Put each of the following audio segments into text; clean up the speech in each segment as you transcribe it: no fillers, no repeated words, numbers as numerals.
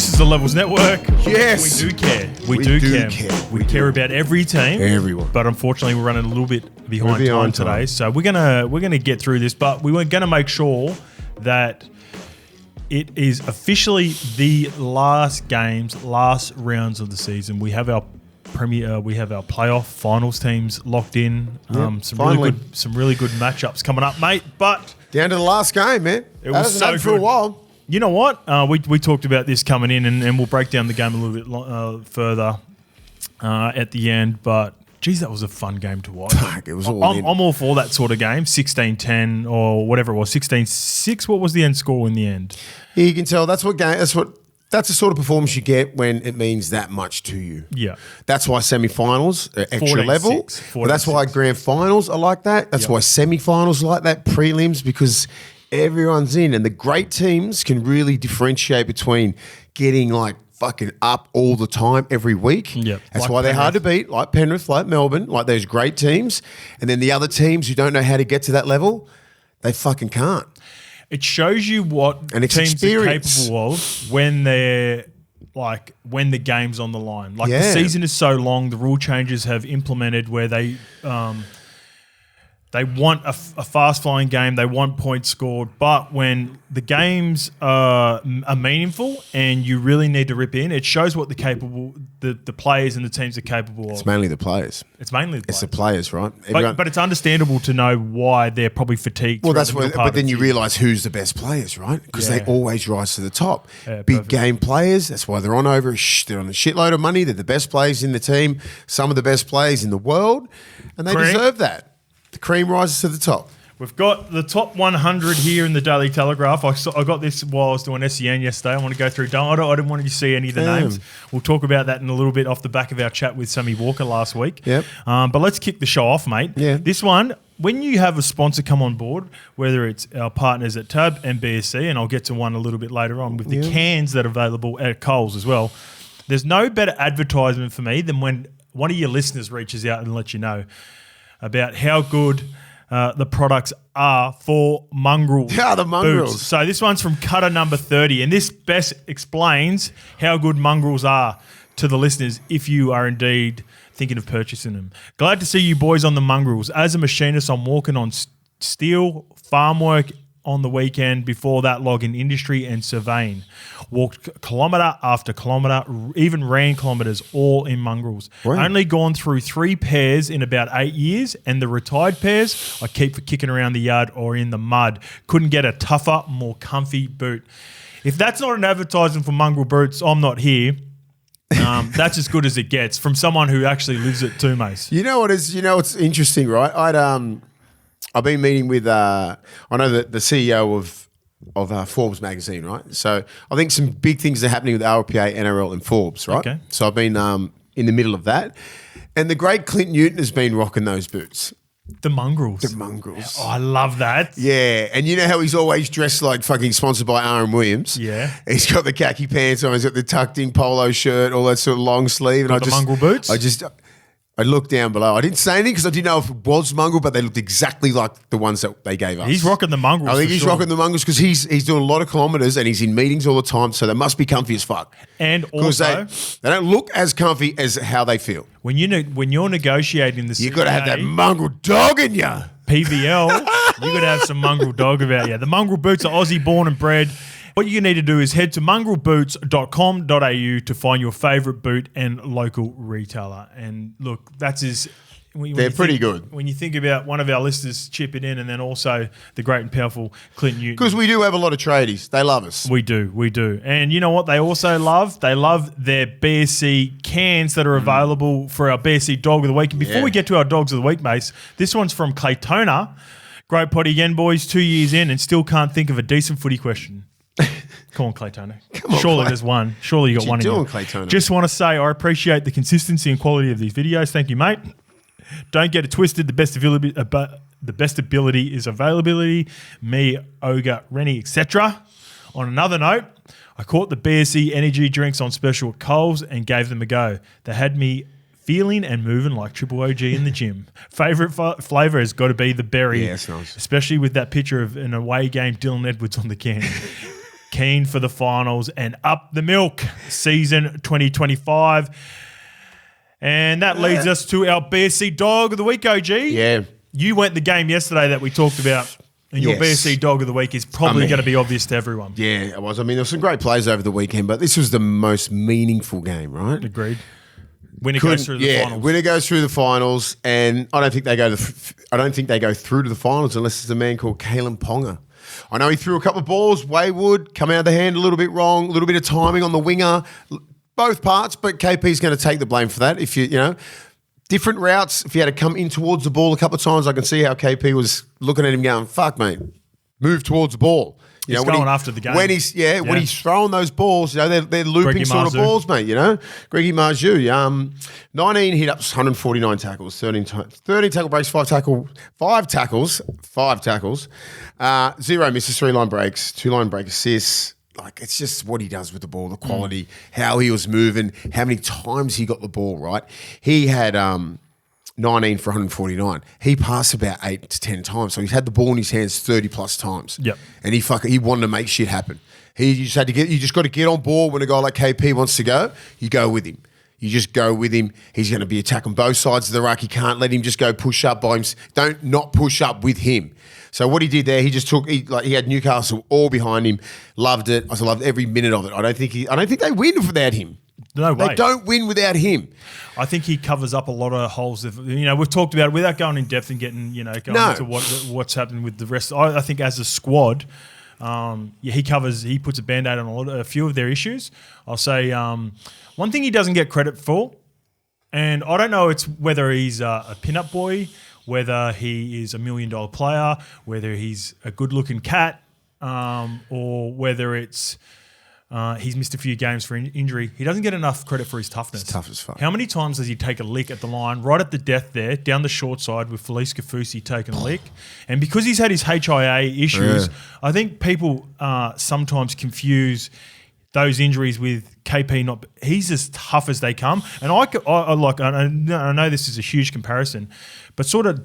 This is the Levels Network. Yes. We do care. We do care. We care about every team. Everyone. But unfortunately, we're running a little bit behind time today. So we're gonna get through this, but we were gonna make sure that it is officially the last games, last rounds of the season. We have our playoff finals teams locked in. Some really good matchups coming up, mate. But down to the last game, man. It was so good for a while. You know what? We talked about this coming in, and we'll break down the game a little bit further at the end. But geez, that was a fun game to watch. It was all I'm all for that sort of game. 16-10 or whatever it was. 16-6. What was the end score in the end? Yeah, you can tell that's the sort of performance you get when it means that much to you. Yeah. That's why semi-finals are extra 14-6, level. But that's why grand finals are like that. That's why semi-finals are like that, prelims, because everyone's in. And the great teams can really differentiate between getting like fucking up all the time every week. Yep. That's like why they're hard to beat, like Penrith, like Melbourne, like those great teams. And then the other teams who don't know how to get to that level, they fucking can't. It shows you what teams are capable of when they're when the game's on the line. Like the season is so long, the rule changes have implemented where they want a fast-flowing game, they want points scored, but when the games are meaningful and you really need to rip in, it shows what the players and the teams are capable of. It's mainly the players. It's mainly the players. It's the players, right? But it's understandable to know why they're probably fatigued. Well, that's why. But then you realise who's the best players, right? Because they always rise to the top. Yeah, Big game players. That's why they're on they're on a shitload of money. They're the best players in the team. Some of the best players in the world, and they deserve that. The cream rises to the top. We've got the top 100 here in the Daily Telegraph. I got this while I was doing SEN yesterday. I want to go through. I didn't want you to see any of the names. We'll talk about that in a little bit off the back of our chat with Sammy Walker last week. Yep. But let's kick the show off, mate. Yeah. This one, when you have a sponsor come on board, whether it's our partners at Tab and BSC, and I'll get to one a little bit later on with the cans that are available at Coles as well, there's no better advertisement for me than when one of your listeners reaches out and lets you know about how good the products are for mongrels. Yeah, the mongrels. Boots. So this one's from Cutter number 30, and this best explains how good mongrels are to the listeners if you are indeed thinking of purchasing them. Glad to see you boys on the mongrels. As a machinist, I'm walking on steel, farm work on the weekend, before that logging industry and surveying. Walked kilometre after kilometre, even ran kilometres, all in mongrels. Wow. Only gone through 3 pairs in about 8 years, and the retired pairs I keep for kicking around the yard or in the mud. Couldn't get a tougher, more comfy boot. If that's not an advertisement for mongrel boots, I'm not here. That's as good as it gets from someone who actually lives it too, Mace. You know what is? You know what's interesting, right? I've been meeting with, I know the CEO of Forbes magazine, right? So I think some big things are happening with RLPA, NRL, and Forbes, right? Okay. So I've been in the middle of that. And the great Clint Newton has been rocking those boots. The mongrels. The mongrels. Oh, I love that. Yeah. And you know how he's always dressed like fucking sponsored by R.M. Williams? Yeah. He's got the khaki pants on, he's got the tucked in polo shirt, all that sort of long sleeve. And the mongrel boots? I looked down below. I didn't say anything because I didn't know if it was mongrel, but they looked exactly like the ones that they gave us. He's rocking the mongrels. I think he's rocking the mongrels because he's doing a lot of kilometres and he's in meetings all the time, so they must be comfy as fuck. And also, they don't look as comfy as how they feel. When you're negotiating the you got to have that mongrel dog in you. PVL, you got to have some mongrel dog about you. The mongrel boots are Aussie born and bred. What you need to do is head to mongrelboots.com.au to find your favourite boot and local retailer. And look, they're pretty good. When you think about one of our listeners chipping in, and then also the great and powerful Clint Newton. Because we do have a lot of tradies. They love us. We do. And you know what they also love? They love their BSC cans that are available for our BSC Dog of the Week. And before we get to our Dogs of the Week, Mace, this one's from Claytona. Great potty again, boys. 2 years in and still can't think of a decent footy question. Come on, Claytona. Surely there's one. Surely you got one in you. Claytona? Just want to say I appreciate the consistency and quality of these videos. Thank you, mate. Don't get it twisted. The best ability is availability. Me, Ogre, Rennie, etc. On another note, I caught the BSC energy drinks on special at Coles and gave them a go. They had me feeling and moving like Triple OG in the gym. Favourite flavour has got to be the berry. Yeah, that's nice. Especially with that picture of an away game Dylan Edwards on the can. keen for the finals and up the milk season 2025. And that leads us to our BSC dog of the week, OG. Yeah. You went the game yesterday that we talked about, and your BSC dog of the week is probably going to be obvious to everyone. Yeah, it was. I mean, there were some great plays over the weekend, but this was the most meaningful game, right? Agreed. Winner goes through the finals. Winner goes through the finals, and I don't think they go. I don't think they go through to the finals unless it's a man called Kalen Ponga. I know he threw a couple of balls wayward, come out of the hand a little bit wrong, a little bit of timing on the winger, both parts. But KP's going to take the blame for that. If you know. Different routes, if he had to come in towards the ball a couple of times, I can see how KP was looking at him going, fuck, mate, move towards the ball. He's going after the game. When he's throwing those balls, you know, they're looping Greggy sort Marzu. of balls, mate, you know. Greggy Marzu, 19 hit-ups, 149 tackles, 13 tackle breaks, 5 tackles, 0 misses, 3 line breaks, 2 line break assists. Like, it's just what he does with the ball, the quality, how he was moving, how many times he got the ball, right? He had 19 for 149. He passed about 8 to 10 times. So he's had the ball in his hands 30 plus times. Yep. And he wanted to make shit happen. You just got to get on board when a guy like KP wants to go. You go with him. You just go with him. He's going to be attacking both sides of the ruck. You can't let him just go push up by him. Don't not push up with him. So what he did there, he just took. He had Newcastle all behind him. Loved it. I loved every minute of it. I don't think they win without him. No way. They don't win without him. I think he covers up a lot of holes. We've talked about it without going in depth and getting into what's happening with the rest. I think as a squad. He puts a band-aid on a few of their issues. I'll say one thing he doesn't get credit for, and I don't know it's whether he's a pin-up boy, whether he is $1 million player, whether he's a good-looking cat, or whether it's he's missed a few games for injury. He doesn't get enough credit for his toughness. It's tough as fuck. How many times does he take a lick at the line, right at the death there, down the short side with Felice Kafusi taking a lick? And because he's had his HIA issues, I think people sometimes confuse those injuries with KP not. He's as tough as they come. And I know this is a huge comparison, but sort of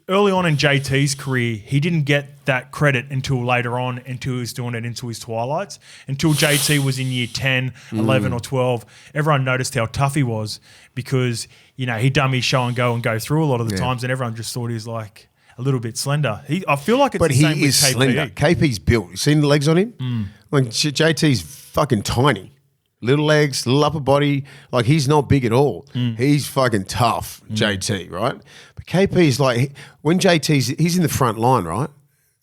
early on in JT's career, he didn't get that credit until later on, until he was doing it into his twilights. Until JT was in year 10, 11 or 12, everyone noticed how tough he was because, he'd done his show and go through a lot of the times, and everyone just thought he was like a little bit slender. I feel like it's the same with KP. But he is slender. KP's built. You seen the legs on him? Like JT's fucking tiny. Little legs, little upper body. Like, he's not big at all. He's fucking tough, JT, right? But KP's like, when he's in the front line, right?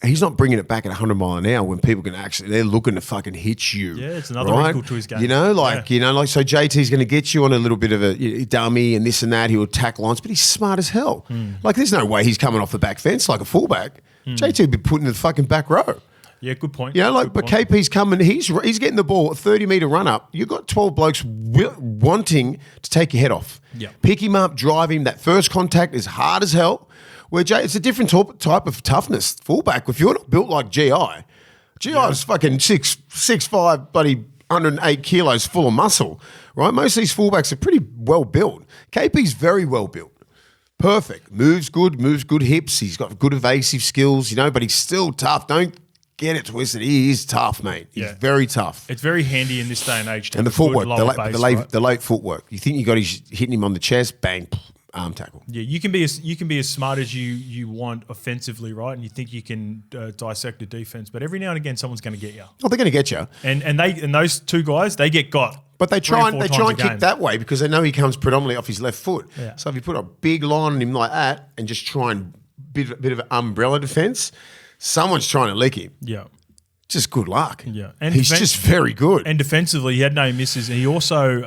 He's not bringing it back at 100 mile an hour when people can they're looking to fucking hit you. Yeah, it's another wrinkle to his game. So JT's going to get you on a little bit of a dummy and this and that. He'll attack lines, but he's smart as hell. Like, there's no way he's coming off the back fence like a fullback. JT would be put in the fucking back row. Yeah, good point. But KP's coming. He's getting the ball, a 30-metre run-up. You've got 12 blokes wanting to take your head off. Yeah. Pick him up, drive him. That first contact is hard as hell. Where it's a different type of toughness. Fullback, if you're not built like GI is fucking 6'5", bloody 108 kilos full of muscle, right? Most of these fullbacks are pretty well built. KP's very well built. Perfect. Moves good hips. He's got good evasive skills, but he's still tough. Don't get it twisted. He is tough, mate. He's very tough. It's very handy in this day and age to and the have a footwork, good lower base, the late footwork. You think you got hitting him on the chest, bang, arm tackle. Yeah, you can be as smart as you want offensively, right? And you think you can dissect a defense, but every now and again, someone's going to get you. Oh, they're going to get you. And those two guys, they get got. But they try and kick that way because they know he comes predominantly off his left foot. Yeah. So if you put a big line on him like that and just try and bit of an umbrella defense, someone's trying to lick him. Yeah. Just good luck. Yeah. And he's just very good. And defensively, he had no misses. And he also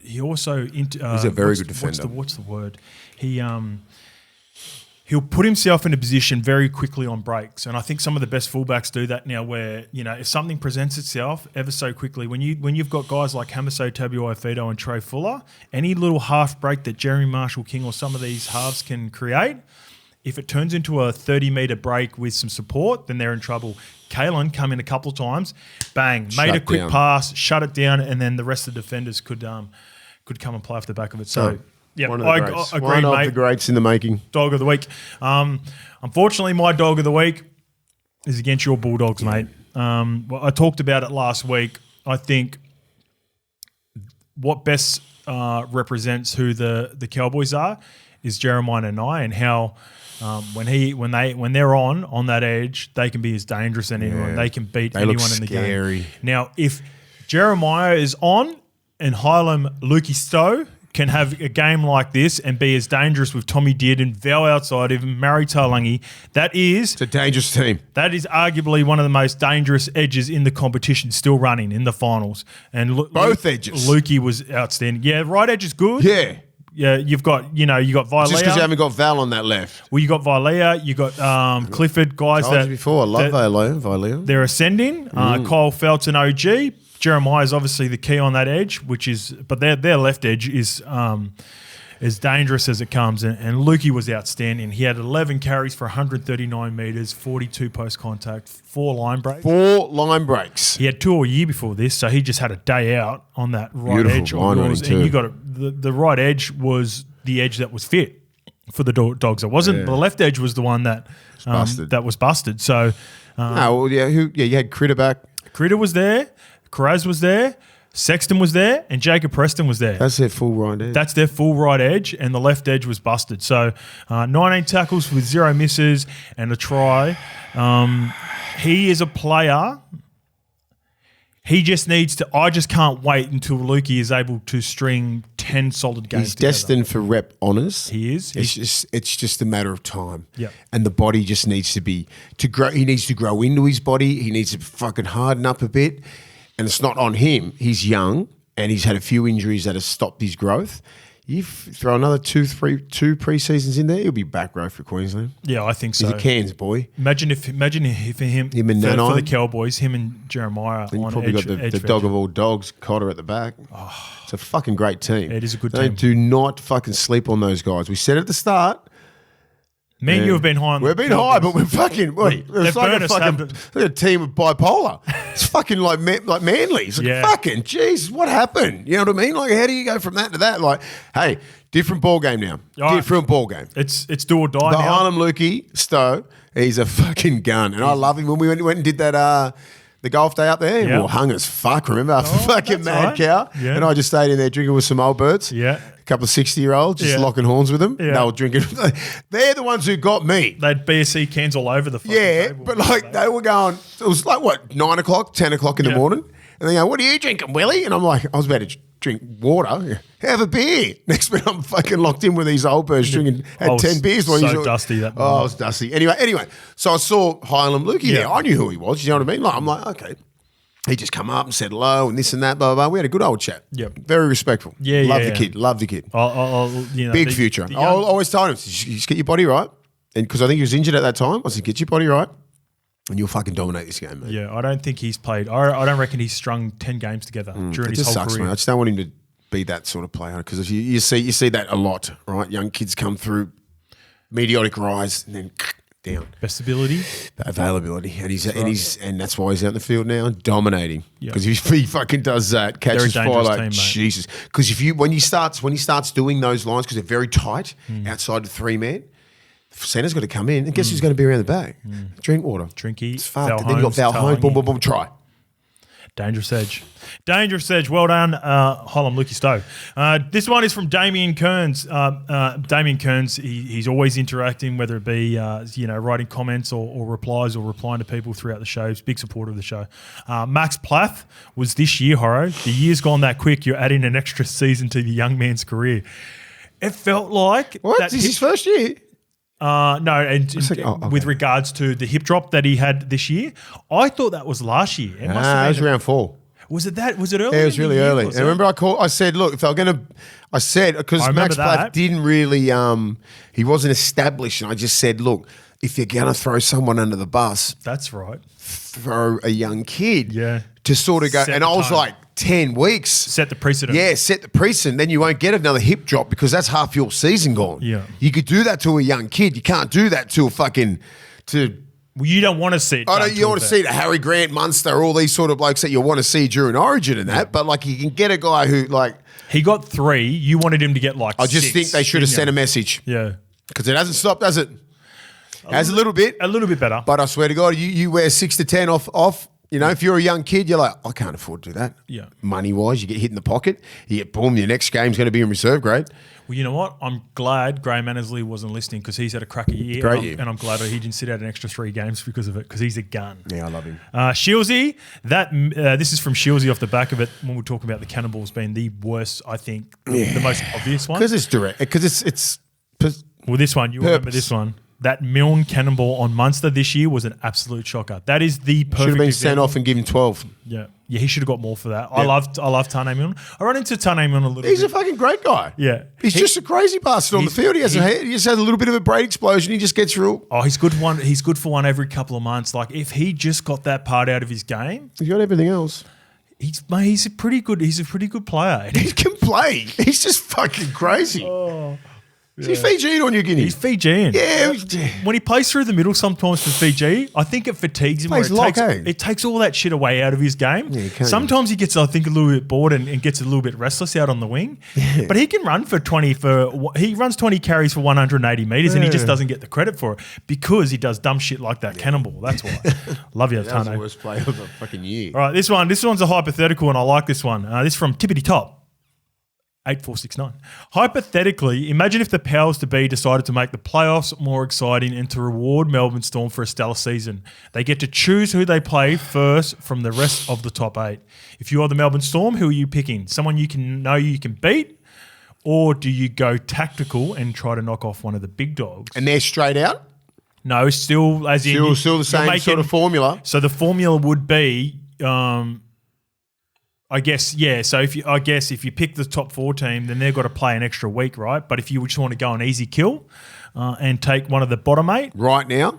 he's a very good defender. What's the word? He'll put himself in a position very quickly on breaks, and I think some of the best fullbacks do that now. Where if something presents itself ever so quickly, when you've got guys like Hamiso Tabuai-Fidow and Trey Fuller, any little half break that Jeremy Marshall-King or some of these halves can create, if it turns into a 30-metre break with some support, then they're in trouble. Kalen come in a couple of times, bang, made a quick pass, shut it down, and then the rest of the defenders could come and play off the back of it. So, yeah, I agree, one of mate. the greats in the making. Dog of the week. Unfortunately, my dog of the week, is against your Bulldogs, mate. Well, I talked about it last week. I think what best represents who the Cowboys are is Jeremiah Nanai, and how when they're on that edge, they can be as dangerous as anyone. They can beat anyone in the game. Now, if Jeremiah is on and Hylam Lukey Stowe can have a game like this and be as dangerous with Tommy Dearden and Val outside of him, Murray Taulagi, it's a dangerous team. That is arguably one of the most dangerous edges in the competition, still running in the finals. And both edges. Lukey was outstanding. Yeah, right edge is good. Yeah. Yeah, you've got Vilea. Just because you haven't got Val on that left. Well, you got Vilea, you got Clifford, guys I told you before, I love Vilea. They're ascending. Kyle Feltz and OG. Jeremiah is obviously the key on that edge, but their left edge is as dangerous as it comes. And Lukey was outstanding. He had 11 carries for 139 metres, 42 post contact, 4 line breaks. 4 line breaks. He had 2 a year before this, so he just had a day out on that right edge. And you got the right edge was the edge that was fit for the Dogs. It wasn't the left edge was the one that was busted. So you had Critter back. Critter was there. Carraz was there, Sexton was there, and Jacob Preston was there. That's their full right edge. That's their full right edge, and the left edge was busted. So 19 tackles with 0 misses and a try. He is a player. He just needs to – I just can't wait until Lukey is able to string 10 solid games together. He's destined for rep honours. He is. It's just a matter of time. Yep. And the body just needs to grow. He needs to grow into his body. He needs to fucking harden up a bit. And it's not on him. He's young and he's had a few injuries that have stopped his growth. You throw another 2 pre-seasons in there, he'll be back row for Queensland. Yeah, I think so. He's a Cairns boy. Imagine if him and for the Cowboys, him and Jeremiah then on probably edge. got the dog of all dogs, Cotter at the back. It's a fucking great team. It is a good team. Do not fucking sleep on those guys. We said at the start. Me and you have been high on We've been high, but we're fucking. It's like a team of bipolar. It's fucking like Manly. It's like fucking, jeez, what happened? You know what I mean? Like, how do you go from that to that? Like, hey, different ball game now. Different ball game. It's do or die now. Harlem Lukey Stowe, he's a fucking gun, and I love him. When we went and did that. The golf day up there, we were hung as fuck, remember? After fucking mad cow. Yeah. And I just stayed in there drinking with some old birds. Yeah. A couple of 60-year-olds, just locking horns with them. Yeah. They were drinking. They're the ones who got me. They'd BSC cans all over the fucking table. But like they were going, it was like what, 9 o'clock, 10 o'clock in the morning? And they go, what are you drinking, Willie? And I'm like, I was about to drink water. Have a beer. Next minute, I'm fucking locked in with these old birds drinking, had 10 beers. So dusty that morning. Oh, I was dusty. Anyway, so I saw Hylam Lukey there. I knew who he was, you know what I mean? Like, I'm like, okay. He just come up and said hello and this and that, blah, blah, blah. We had a good old chat. Yep. Very respectful. Love the kid. Love the kid. Big future. I always told him, just get your body right. And because I think he was injured at that time, I said, get your body right and you'll fucking dominate this game, mate. Yeah, I don't think he's played. I don't reckon he's strung 10 games together during his whole career. Man. I just don't want him to be that sort of player because you see that a lot, right? Young kids come through, meteoric rise and then down. Best ability, availability, and that's why he's out in the field now, dominating. Because if he fucking does that, catches fire like Jesus. Because when he starts doing those lines, because they're very tight outside the 3-man, center's got to come in, and guess who's going to be around the back? Drink water, Drinky, it's fucked. And then you got Val Holmes, boom, boom, boom, try. Dangerous edge. Well done, Hylam Lukey Stowe. This one is from Damien Kearns. Damien Kearns, he's always interacting, whether it be writing comments or replies or replying to people throughout the show. He's a big supporter of the show. Max Plath was this year, Horo. The year's gone that quick. You're adding an extra season to the young man's career. It felt like... What? This is his first year? With regards to the hip drop that he had this year, I thought that was last year. It was round 4. Was it that? Was it early? Yeah, it was really early. And remember, I said, look, if they're going to, because Max Plath didn't really, he wasn't established, and I just said, look, if you're going to throw someone under the bus, that's right. Throw a young kid, to sort of go. Set and I was like, 10 weeks. Set the precedent. Yeah, set the precedent. Then you won't get another hip drop because that's half your season gone. Yeah. You could do that to a young kid. You can't do that to Well, you don't want to see it. You want to see the Harry Grant, Munster, all these sort of blokes that you want to see during Origin and that. But like, you can get a guy who he got 3. You wanted him to get like. I just 6, think they should have sent a message. Yeah, because it hasn't stopped, has it? Has a little bit. A little bit better. But I swear to God, you wear 6 to 10 off. You know, if you're a young kid, you're like, I can't afford to do that. Yeah. Money-wise, you get hit in the pocket. You get boom, your next game's going to be in reserve grade. Well, you know what? I'm glad Graham Annesley wasn't listening because he's had a cracker year. Great year. And I'm glad that he didn't sit out an extra 3 games because of it, because he's a gun. Yeah, I love him. Shieldsy, this is from Shieldsy off the back of it when we're talking about the Cannonballs being the worst, I think, the most obvious one. Because it's direct. Because it's Well, this one, you remember this one. That Milne Cannonball on Munster this year was an absolute shocker. That is the perfect should have been example. sent off and given 12. Yeah, he should have got more for that. I love Tane Milne. I run into Tane Milne a little bit. He's a fucking great guy. Yeah. He's just a crazy bastard on the field. He just had a little bit of a brain explosion. He just gets through. Oh, he's good for one. He's good for one every couple of months. Like if he just got that part out of his game, He's got everything else. he's a pretty good player. He can play. He's just fucking crazy. Is he Fijian or New Guinea? He's Fijian. Yeah. When he plays through the middle sometimes for Fiji, I think it fatigues him. Plays lock, eh? It takes all that shit away out of his game. Yeah, he can. Sometimes he gets, I think, a little bit bored and gets a little bit restless out on the wing. But he can run for 20 he runs 20 carries for 180 metres and he just doesn't get the credit for it because he does dumb shit like that Cannonball. That's why. Love you, That was the Tane. worst play of the fucking year. All right, this one's a hypothetical and I like this one. This is from Tippity Top. 8469. Hypothetically, imagine if the powers to be decided to make the playoffs more exciting and to reward Melbourne Storm for a stellar season. They get to choose who they play first from the rest of the top 8. If you are the Melbourne Storm, who are you picking? Someone you can beat? Or do you go tactical and try to knock off one of the big dogs? And they're straight out? No, still as in... Still the same sort of formula? So the formula would be... I guess, yeah. So if you pick the top 4 team, then they've got to play an extra week, right? But if you just want to go an easy kill and take one of the bottom 8 right now,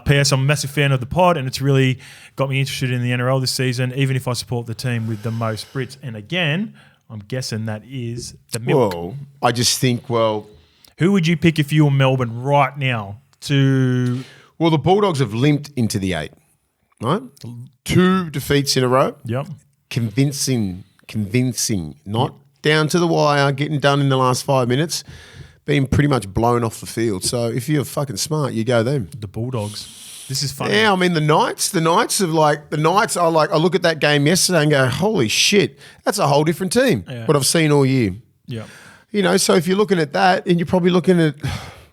P.S. I'm a massive fan of the pod, and it's really got me interested in the NRL this season. Even if I support the team with the most Brits, and again, I'm guessing that is the milk. Well, I just think, who would you pick if you were Melbourne right now? The Bulldogs have limped into the 8. Right? 2 defeats in a row. Yep. Convincing, not down to the wire, getting done in the last 5 minutes, being pretty much blown off the field. So if you're fucking smart, you go them. The Bulldogs. This is funny. Yeah, I mean the Knights are like, I look at that game yesterday and go, holy shit, that's a whole different team. Yeah. What I've seen all year. Yeah. You know, so if you're looking at that and you're probably looking at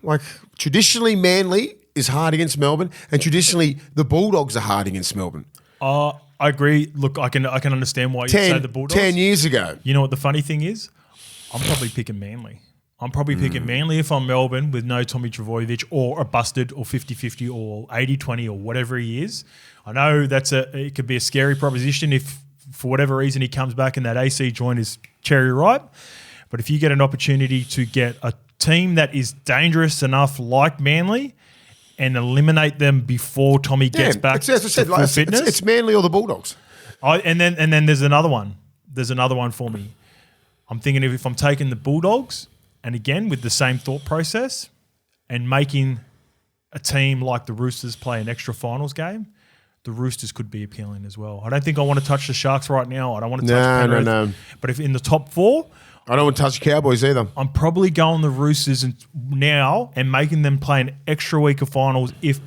like traditionally Manly is hard against Melbourne, and traditionally the Bulldogs are hard against Melbourne. I agree. Look, I can understand why you say the Bulldogs. 10 years ago. You know what the funny thing is? I'm probably picking Manly. I'm probably picking Manly if I'm Melbourne with no Tommy Trbojevic or a busted or 50-50 or 80-20 or whatever he is. I know it could be a scary proposition if for whatever reason he comes back and that AC joint is cherry ripe. But if you get an opportunity to get a team that is dangerous enough like Manly and eliminate them before Tommy gets back to full fitness. It's Manly or the Bulldogs. And then there's another one. There's another one for me. I'm thinking if I'm taking the Bulldogs, and again with the same thought process, and making a team like the Roosters play an extra finals game, the Roosters could be appealing as well. I don't think I want to touch the Sharks right now. I don't want to touch Penrith. No. But if in the top 4... I don't want to touch the Cowboys either. I'm probably going the Roosters now and making them play an extra week of finals if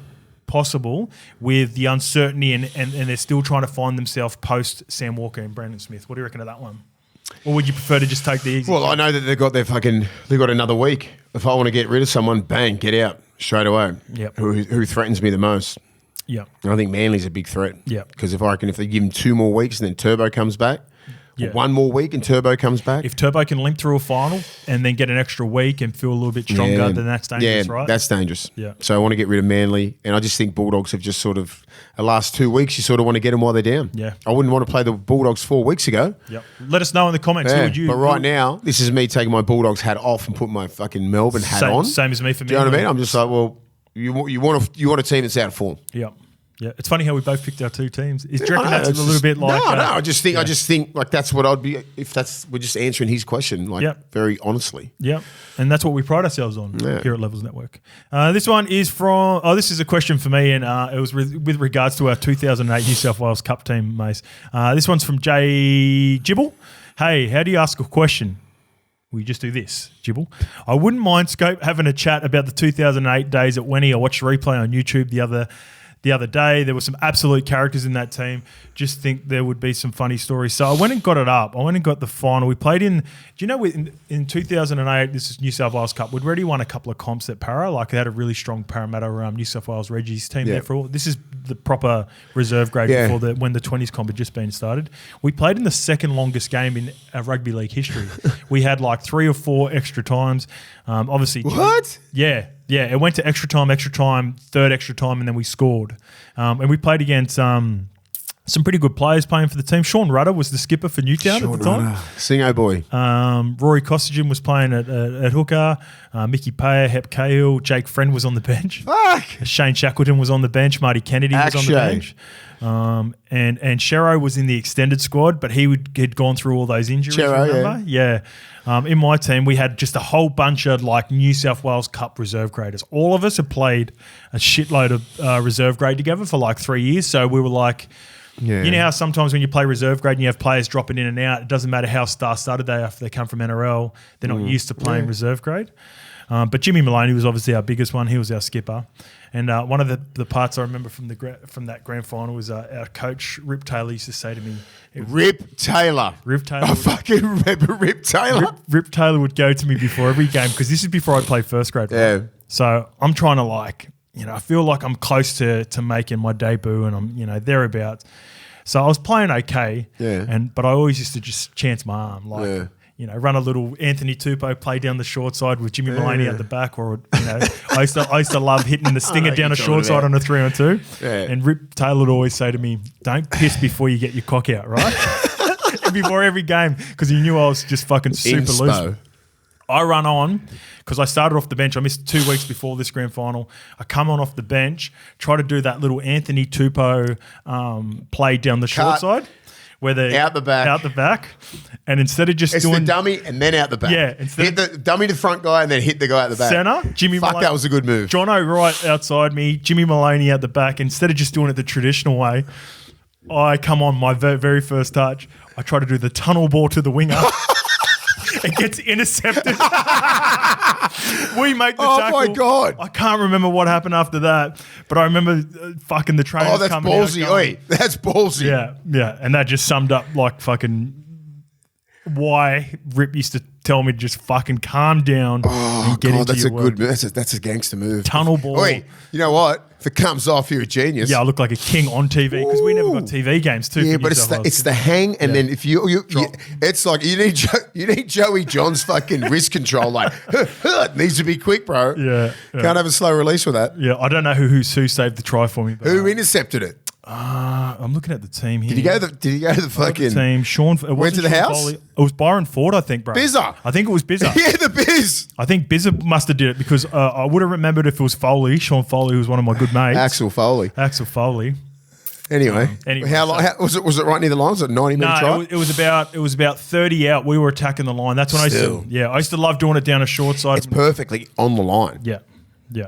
possible with the uncertainty and they're still trying to find themselves post Sam Walker and Brandon Smith. What do you reckon of that one? Or would you prefer to just take the easy? Well, I know that they've got another week. If I want to get rid of someone, bang, get out straight away. Yep. Who threatens me the most? Yeah. I think Manly's a big threat. Yeah. Because if they give him 2 more weeks and then Turbo comes back, or 1 more week and Turbo comes back. If Turbo can limp through a final and then get an extra week and feel a little bit stronger, then that's dangerous, right? That's dangerous. Yeah. So I want to get rid of Manly, and I just think Bulldogs have just sort of, the last 2 weeks, you sort of want to get them while they're down. Yeah. I wouldn't want to play the Bulldogs 4 weeks ago. Yep. Let us know in the comments. Yeah. Who would you? But right now, this is me taking my Bulldogs hat off and putting my fucking Melbourne hat on. Same as me for me. Do you know what I mean? I'm just like, well, you want a team that's out of form. Yeah. Yeah, it's funny how we both picked our 2 teams. Do you reckon that's a little bit like... No, I just think like that's what I'd be, we're just answering his question, very honestly. Yeah, and that's what we pride ourselves on here at Levels Network. This one is from... this is a question for me, and it was with regards to our 2008 New South Wales Cup team, Mace. This one's from Jay Gibble. Hey, how do you ask a question? We just do this, Jibble. I wouldn't mind Scope having a chat about the 2008 days at Wenty. I watched the replay on YouTube the other day. There were some absolute characters in that team. Just think there would be some funny stories. So I went and got it up. I went and got the final. We played in, do you know, in 2008, this is New South Wales Cup, we'd already won a couple of comps at Para. Like they had a really strong Parramatta New South Wales Reggie's team there for all. This is the proper reserve grade before when the 20s comp had just been started. We played in the second longest game in rugby league history. We had like 3 or 4 extra times. Obviously, What? Yeah, it went to extra time, third extra time, and then we scored. And we played against some pretty good players playing for the team. Sean Rudder was the skipper for Newtown at the time. Singo boy. Rory Costigan was playing at hooker. Mickey Payer, Hep Cahill, Jake Friend was on the bench. Fuck. Shane Shackleton was on the bench. Marty Kennedy was on the bench. And Shero was in the extended squad, but had gone through all those injuries. Shero, remember? Yeah. In my team, we had just a whole bunch of like New South Wales Cup reserve graders. All of us had played a shitload of reserve grade together for like 3 years. So we were like, you know how sometimes when you play reserve grade and you have players dropping in and out, it doesn't matter how star-studded they are if they come from NRL, they're not used to playing reserve grade. But Jimmy Maloney was obviously our biggest one. He was our skipper. And one of the parts I remember from that grand final was our coach, Rip Taylor, used to say to me... Rip Taylor. I fucking remember Rip Taylor. Rip Taylor would go to me before every game because this is before I played first grade. Right? Yeah. So I'm trying to like, I feel like I'm close to making my debut and I'm, thereabouts. So I was playing okay. Yeah. But I always used to just chance my arm. Like, run a little Anthony Tupou play down the short side with Jimmy Maloney at the back, or I used to love hitting the stinger down the short side on a 3-on-2. Yeah. And Rip Taylor would always say to me, "Don't piss before you get your cock out, right?" Before every game, because he knew I was just fucking super loose. I run on because I started off the bench. I missed 2 weeks before this grand final. I come on off the bench, try to do that little Anthony Tupou play down the short side. Where they out the back, and instead of just doing the dummy and then out the back, hit the dummy to front guy and then hit the guy out the back. Center, Jimmy. Fuck, that was a good move. Jono right outside me, Jimmy Maloney out the back. Instead of just doing it the traditional way, I come on my very first touch. I try to do the tunnel ball to the winger. It gets intercepted. We make the tackle. Oh, my God. I can't remember what happened after that, but I remember fucking the trainers coming out. Oh, that's ballsy. Oi, that's ballsy. Yeah. And that just summed up like fucking why Rip used to tell me to just fucking calm down and get into your work. That's a gangster move. Tunnel ball. Oi, you know what? If it comes off, you're a genius. Yeah, I look like a king on TV because we never got TV games too. Yeah, but it's the hang, and then if you it's like you need Joey John's fucking wrist control. Like it needs to be quick, bro. Yeah. Can't have a slow release with that. Yeah, I don't know who saved the try for me. But, who intercepted it? I'm looking at the team here. Did he go to the fucking team? Sean went to the house. Foley. It was Byron Ford, I think, bro. Bizza. I think it was Bizza. Yeah, the Biz. I think Bizza must have did it because I would have remembered if it was Foley. Sean Foley, who was one of my good mates. Axel Foley. Anyway, how long was it? Was it right near the line? Was it 90-minute try? It was about 30 out. We were attacking the line. That's when I used to love doing it down a short side. It's perfectly on the line. Yeah.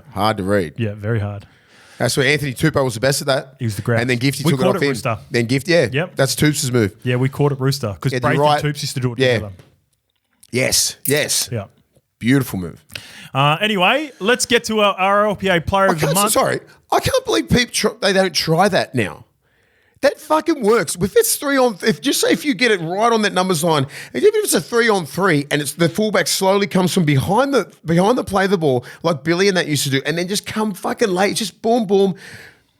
Hard to read. Yeah, very hard. That's where Anthony Tupou was the best at that. He was the greatest. And then Gifty took it off him. Rooster. Then Gift, yep. That's Toops' move. Yeah, we caught it Rooster because Braith and Toops used to do it together. Yes. Yeah. Beautiful move. Anyway, let's get to our RLPA Player of the Month. Sorry, I can't believe they don't try that now. That fucking works. If it's 3-on, if you get it right on that numbers line, and even if it's a 3-on-3 and it's the fullback slowly comes from behind the play of the ball, like Billy and that used to do, and then just come fucking late, just boom,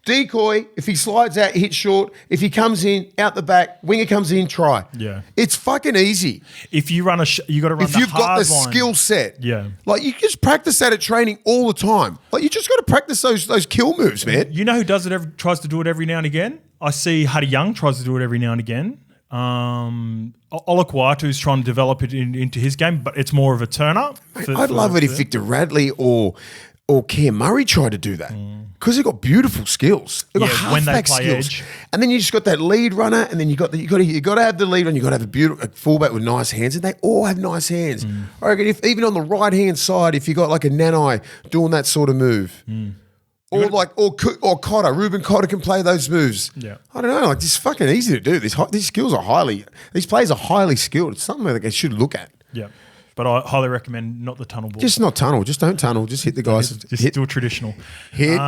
decoy. If he slides out, hit short. If he comes in, out the back, winger comes in, try. Yeah. It's fucking easy. If you run you got to run if you've got the skill set. Yeah. Like you just practice that at training all the time. Like you just got to practice those kill moves, man. You know who tries to do it every now and again? I see Huddy Young tries to do it every now and again. Olakwatu's trying to develop it into his game, but it's more of a turn-up. I'd love it if Victor Radley or Cam Murray tried to do that because they've got beautiful skills. They've got halfback skills, edge. And then you just got that lead runner, and then you got to have the lead runner. You got to have a fullback with nice hands, and they all have nice hands. I reckon even on the right hand side, if you got like a Nanai doing that sort of move. Or Cotter, Ruben Cotter can play those moves. Yeah, I don't know. Like it's fucking easy to do. These players are highly skilled. It's something that they should look at. Yeah. but I highly recommend not the tunnel ball. Just not tunnel. Just don't tunnel. Just hit the guys. Just hit. still traditional. Hit.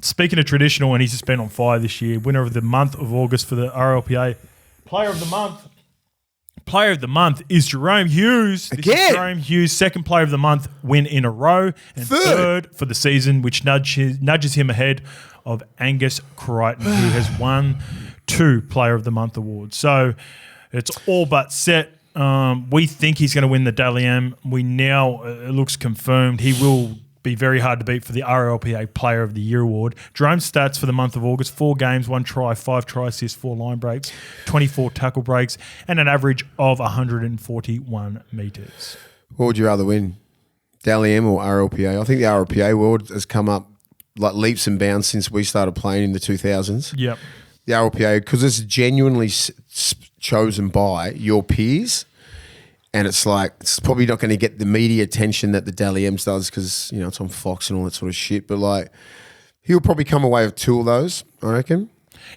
Speaking of traditional, and he's just been on fire this year, winner of the month of August for the RLPA. Player of the month. Player of the month is Jerome Hughes. This Again. is Jerome Hughes' second player of the month win in a row, and third for the season, which nudges him ahead of Angus Crichton, who has won 2 player of the month awards. So it's all but set. We think he's going to win the Dally M. We now, it looks confirmed, he will be very hard to beat for the RLPA Player of the Year award. Jerome's stats for the month of August: 4 games, 1 try, 5 try assists, 4 line breaks, 24 tackle breaks, and an average of 141 metres. What would you rather win, Dally M or RLPA? I think the RLPA award has come up like leaps and bounds since we started playing in the 2000s. Yep. The RLPA, because it's genuinely chosen by your peers. And it's like, it's probably not going to get the media attention that the Dally M's does because, you know, it's on Fox and all that sort of shit. But, like, he'll probably come away with 2 of those, I reckon.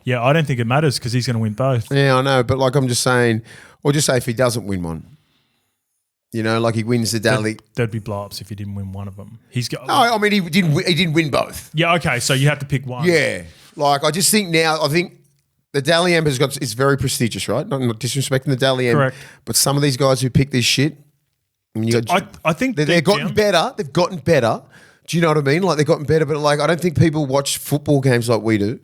Yeah, I don't think it matters because he's going to win both. Yeah, I know. But, like, I'm just saying, or just say if he doesn't win one. You know, like he wins the Dally. There'd be blow-ups if he didn't win one of them. He's got. No, I mean, he didn't win both. Yeah, okay, so you have to pick one. Yeah. Like, I just think now, I think the Dally M it's very prestigious, right? Not disrespecting the Dally M. Correct. But some of these guys who pick this shit, I mean, I think they've gotten better. They've gotten better. Do you know what I mean? Like, they've gotten better, but like, I don't think people watch football games like we do.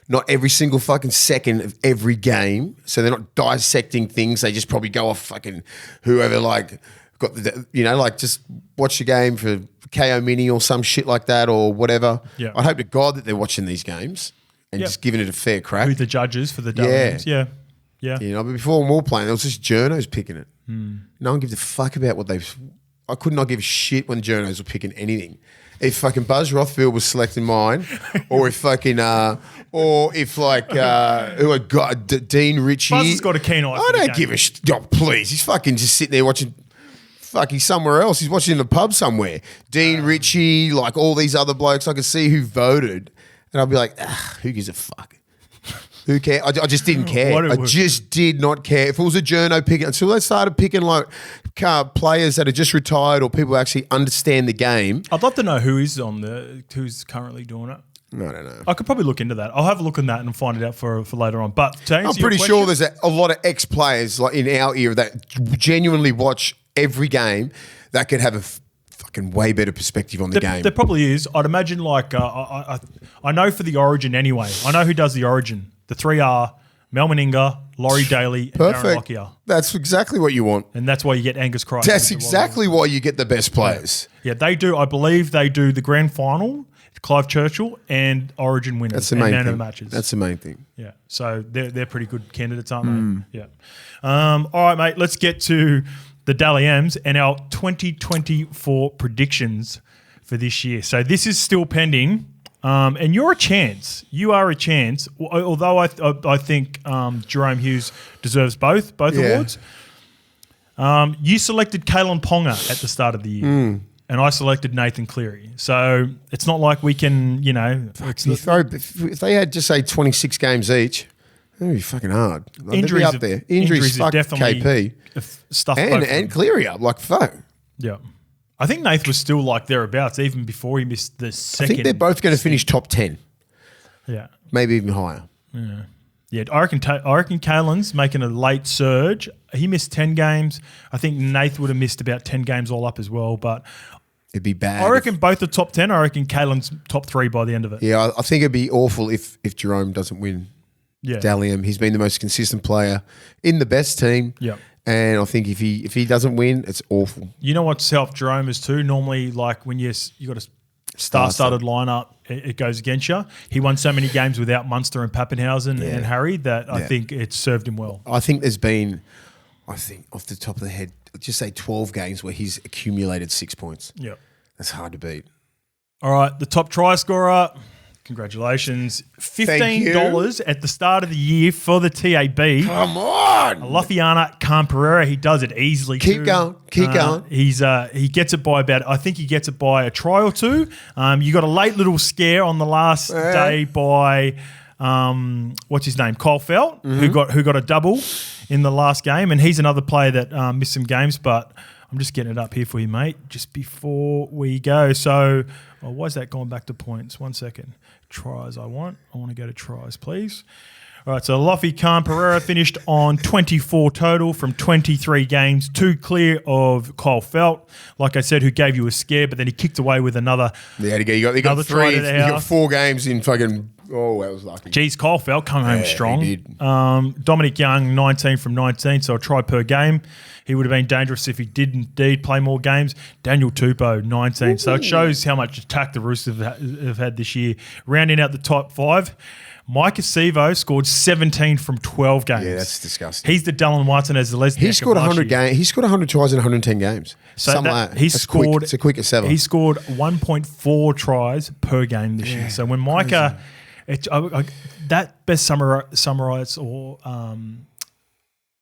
Not every single fucking second of every game. So they're not dissecting things. They just probably go off fucking whoever, like, got the, you know, like just watch the game for KO Mini or some shit like that or whatever. Yeah. I hope to God that they're watching these games and just giving it a fair crack. Who the judges for the Dally. Yeah. You know, but before we were playing, there was just journos picking it. No one gives a fuck about what they've. I could not give a shit when journos were picking anything. If fucking Buzz Rothfield was selecting mine, or if fucking, or if like, who I got Dean Ritchie. Buzz has got a keen eye. I don't give a shit. Oh, please, he's fucking just sitting there watching. Fuck, he's somewhere else. He's watching in the pub somewhere. Dean Ritchie, like all these other blokes, I could see who voted, and I'll be like, who gives a fuck? Who cares? I just didn't care. I just did not care. If it was a journo picking, until they started picking like players that are just retired or people who actually understand the game. I'd love to know who's currently doing it. No, I don't know. I could probably look into that. I'll have a look in that and find it out for later on. But to answer I'm pretty sure there's a lot of ex-players like in our era that genuinely watch every game that could have a fucking way better perspective on the game. There probably is. I'd imagine like I know for the Origin anyway. I know who does the Origin. The 3 are Mel Meninga, Laurie Daly, and Darren Lockyer. That's exactly what you want. And that's why you get Angus Crichton. That's exactly why you get the best players. Yeah, they do. I believe they do the grand final, Clive Churchill, and Origin winners. That's the main thing. Of the matches. That's the main thing. Yeah. So they're pretty good candidates, aren't they? Yeah. All right, mate. Let's get to the Dally M's and our 2024 predictions for this year. So this is still pending. And you're a chance. You are a chance. Although I think Jerome Hughes deserves both awards. You selected Kalen Ponga at the start of the year, and I selected Nathan Cleary. So it's not like we can, you know. If they had just say 26 games each, it would be fucking hard. Injuries up there. Injuries fuck definitely KP stuff and Cleary up like fuck. Yeah. I think Nath was still like thereabouts even before he missed the second. I think they're both going to finish top 10. Yeah. Maybe even higher. Yeah. Yeah, I reckon Kalen's making a late surge. He missed 10 games. I think Nath would have missed about 10 games all up as well, but it'd be bad. I reckon both the top 10. I reckon Kalen's top 3 by the end of it. Yeah, I think it'd be awful if Jerome doesn't win. Yeah. Dally M. He's been the most consistent player in the best team. Yeah. And I think if he doesn't win, it's awful. You know what's helped Jerome is too? Normally, like when you got a star-studded lineup, it goes against you. He won so many games without Munster and Pappenhausen and Harry that I think it served him well. I think there's been, off the top of the head, just say 12 games where he's accumulated 6 points. Yeah. That's hard to beat. All right, the top try scorer. Congratulations. $15 at the start of the year for the TAB. Come on. Lafiana Khan-Pereira. He does it easily Keep going. He gets it by I think he gets it by a try or two. You got a late little scare on the last day by what's his name? Kyle Felt, who got a double in the last game. And he's another player that missed some games, but I'm just getting it up here for you, mate, just before we go. So, why is that going back to points? 1 second. Tries I want to go to tries, please. All right, so Lofi Khan Pereira finished on 24 total from 23 games, 2 clear of Kyle Felt, like I said, who gave you a scare, but then he kicked away with another. Yeah, you got 3. You got 4 games in fucking. Oh, that was lucky. Geez, Kyle Felt come home strong. He did. Dominic Young, 19 from 19, so a try per game. He would have been dangerous if he did indeed play more games. Daniel Tupou, 19. Ooh. So it shows how much attack the Roosters have had this year. Rounding out the top 5. Mike Acevo scored 17 from 12 games. Yeah, that's disgusting. He's the Dallin Watson as the Lesniak. He scored 100 games. He scored 100 tries in 110 games. So something like that. He scored. It's a quick as ever. He scored 1.4 tries per game this year. So when Micah, that best summarize or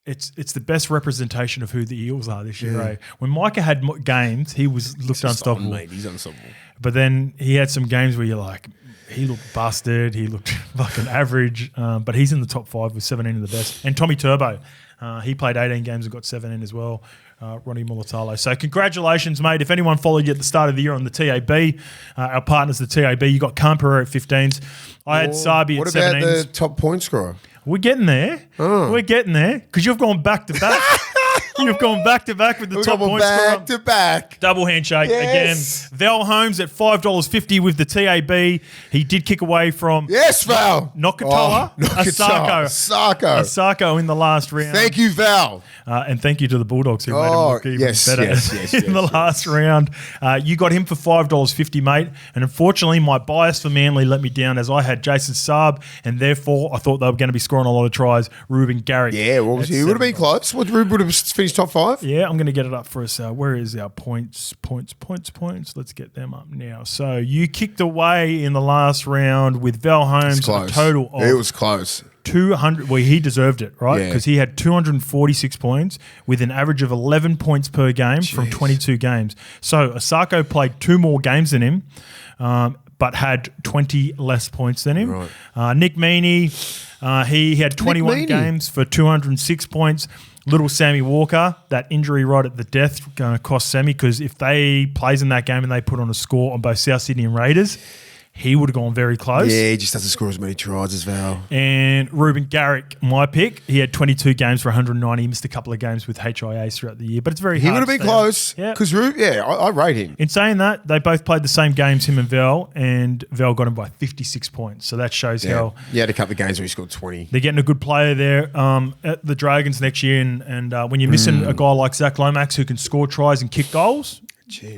it's the best representation of who the Eels are this year. Right? When Micah had games, he looked unstoppable. Mate, he's unstoppable. But then he had some games where you're like, he looked busted. He looked fucking average. But he's in the top 5 with 17 of the best. And Tommy Turbo, he played 18 games and got 17 as well. Ronnie Mulatalo. So congratulations, mate. If anyone followed you at the start of the year on the TAB, our partners, the TAB, you got Kamperer at 15s. I had Sabi at 17s. What about the top point scorer? We're getting there. Oh. We're getting there because you've gone back to back. You've gone back to back with the top point scorer. Back to back. Double handshake again. Val Holmes at $5.50 with the TAB. He did kick away from Val. Nakatoa. Asako in the last round. Thank you, Val. And thank you to the Bulldogs who made him look even better in the last round. You got him for $5.50, mate. And unfortunately, my bias for Manly let me down as I had Jason Saab, and therefore I thought they were going to be scoring a lot of tries. Ruben Garrick. Yeah, well, he would have been close. Ruben would have finished top 5. Yeah, I'm going to get it up for us. Where is our points? Let's get them up now. So you kicked away in the last round with Val Holmes a total of... It was close. 200. Well, he deserved it, right? Because he had 246 points with an average of 11 points per game from 22 games. So Asako played 2 more games than him, but had 20 less points than him. Right. Nick Meaney, he had 21 games for 206 points. Little Sammy Walker, that injury right at the death going to cost Sammy because if they plays in that game and they put on a score on both South Sydney and Raiders, he would have gone very close. Yeah, he just doesn't score as many tries as Val. And Ruben Garrick, my pick, he had 22 games for 190. He missed a couple of games with HIAs throughout the year, but it's very hard. He would have been close. Because, I rate him. In saying that, they both played the same games, him and Val got him by 56 points. So that shows how... He had a couple of games where he scored 20. They're getting a good player there at the Dragons next year. And when you're missing a guy like Zach Lomax who can score tries and kick goals,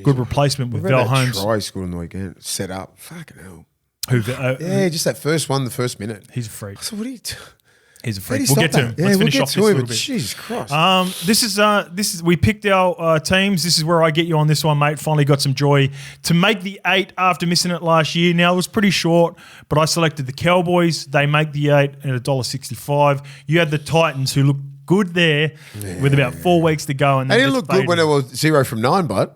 good replacement with Val Holmes. Try he scored on the weekend. Set up. Fucking hell. Just that first one, the first minute. He's a freak. So what are you... He's a freak. We'll get to him. Yeah, Let's finish off this a little bit. Jesus Christ. This is we picked our teams. This is where I get you on this one, mate. Finally got some joy to make the 8 after missing it last year. Now it was pretty short, but I selected the Cowboys. They make the 8 at $1.65. You had the Titans who looked good there with about 4 weeks to go, and they didn't look good when it was 0 from 9, bud.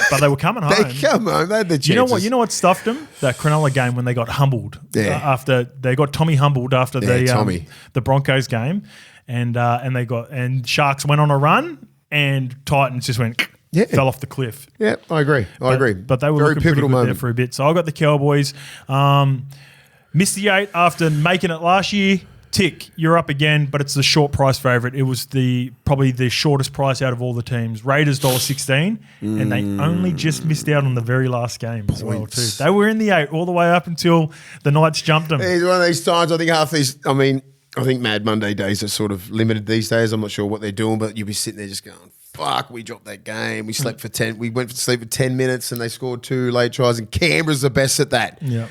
But they were coming home. They come home. They had the chances. You know what stuffed them? That Cronulla game when they got humbled. After they got Tommy humbled after the Broncos game, and Sharks went on a run, and Titans just went fell off the cliff. Yeah, I agree. But they were very looking pivotal pretty good there for a bit. So I got the Cowboys. Missed the 8 after making it last year. Tick, you're up again, but it's the short price favourite. It was probably the shortest price out of all the teams. Raiders $1.16, and they only just missed out on the very last game as well too. They were in the 8 all the way up until the Knights jumped them. It's one of these times. I think Mad Monday days are sort of limited these days. I'm not sure what they're doing, but you'll be sitting there just going, fuck, we dropped that game. We slept for 10. We went to sleep for 10 minutes and they scored 2 late tries, and Canberra's the best at that. Yeah.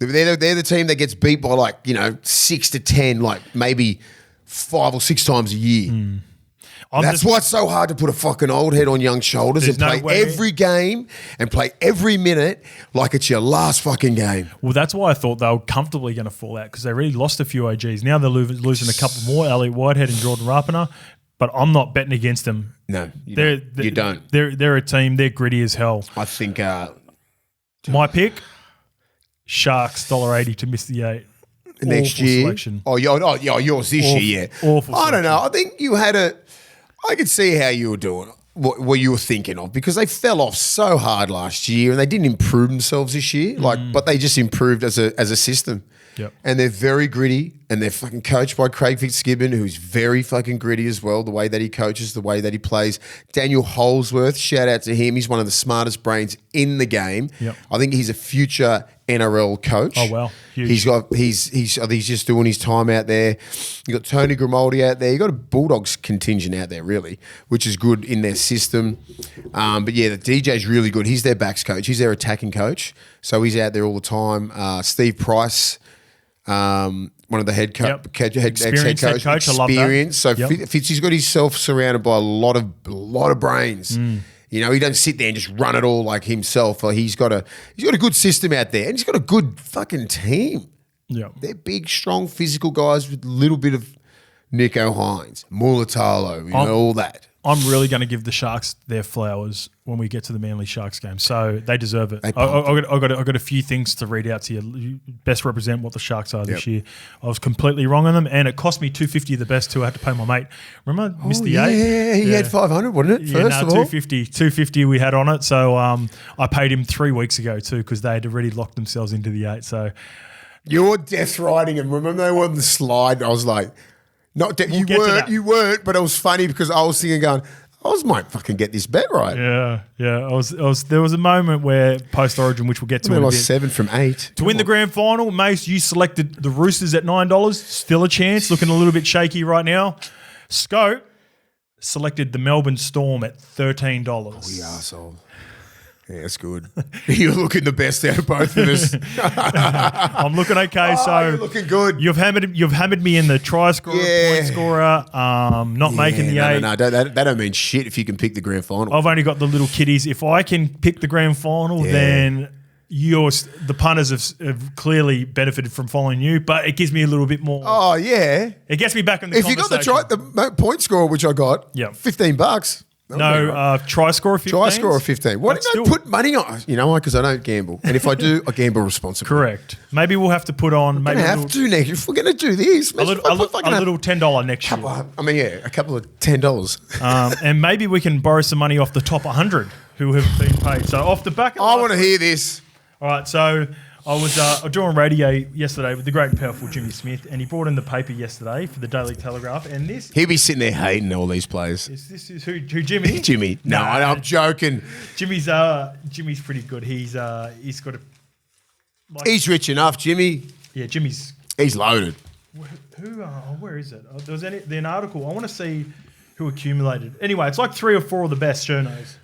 They're the team that gets beat by 6 to 10, maybe 5 or 6 times a year. That's why it's so hard to put a fucking old head on young shoulders and play every game and play every minute like it's your last fucking game. Well, that's why I thought they were comfortably going to fall out because they really lost a few OGs. Now they're losing a couple more, Elliot Whitehead and Jordan Rapana, but I'm not betting against them. No, you don't. They're a team. They're gritty as hell. I think my pick, Sharks $1.80 to miss the 8. Next year. Selection. Yours this year, yeah. Awful. I don't know. I think you had I could see how you were doing what you were thinking of, because they fell off so hard last year and they didn't improve themselves this year. But they just improved as a system. Yep. And they're very gritty, and they're fucking coached by Craig Fitzgibbon, who's very fucking gritty as well, the way that he coaches, the way that he plays. Daniel Holsworth, shout out to him. He's one of the smartest brains in the game. Yep. I think he's a future NRL coach. Oh, wow. Huge. He's just doing his time out there. You got Tony Grimaldi out there. You got a Bulldogs contingent out there, really, which is good in their system. But yeah, the DJ's really good. He's their backs coach. He's their attacking coach. So he's out there all the time. Steve Price, one of the head coach, Experienced head coach. I love that. So Fitzy's got himself surrounded by a lot of brains. You know, he doesn't sit there and just run it all like himself. He's got a good system out there, and he's got a good fucking team. Yeah, they're big, strong, physical guys with a little bit of Nico Hines, Mulatalo, you know, all that. I'm really going to give the Sharks their flowers when we get to the Manly Sharks game. So they deserve it. I've got a few things to read out to you. You best represent what the Sharks are this year. I was completely wrong on them, and it cost me $250 the best too. I had to pay my mate. Remember, I missed the $8. Yeah, he had 500, wasn't it? First of all, $250 we had on it. So I paid him 3 weeks ago too, because they had already locked themselves into the 8. So you're death riding him. Remember they were on the slide? I was like, you weren't, but it was funny because I was thinking, going, I might fucking get this bet right. Yeah. There was a moment where post Origin, which we'll get to in a bit. 7 from 8 to win the grand final. Mace, you selected the Roosters at $9. Still a chance. Looking a little bit shaky right now. Scope selected the Melbourne Storm at $13. Oh, you arsehole. Yeah, that's good. You're looking the best out of both of us. I'm looking okay. So you're looking good. You've hammered me in the try scorer, point scorer, not making the 8. No, that don't mean shit if you can pick the grand final. I've only got the little kiddies. If I can pick the grand final, then the punters have clearly benefited from following you, but it gives me a little bit more. Oh yeah, it gets me back in the conversation. If you got the point scorer, which I got, $15. No, try score of 15. Try score of 15. Why didn't I put money on? You know why? Because I don't gamble. And if I do, I gamble responsibly. Correct. Maybe we'll have to put on. Maybe next. If we're going to do this, a little $10 next year. A couple of $10. And maybe we can borrow some money off the top 100 who have been paid. So off the back of I want to hear this. All right, so I was doing radio yesterday with the great and powerful Jimmy Smith, and he brought in the paper yesterday for the Daily Telegraph. And he'll be sitting there hating all these players. This is who Jimmy? Jimmy. No, I'm joking. Jimmy's pretty good. He's got a. He's rich enough, Jimmy. Yeah, Jimmy's. He's loaded. Where is it? There was an article. I want to see who accumulated. Anyway, it's like 3 or 4 of the best Chernos.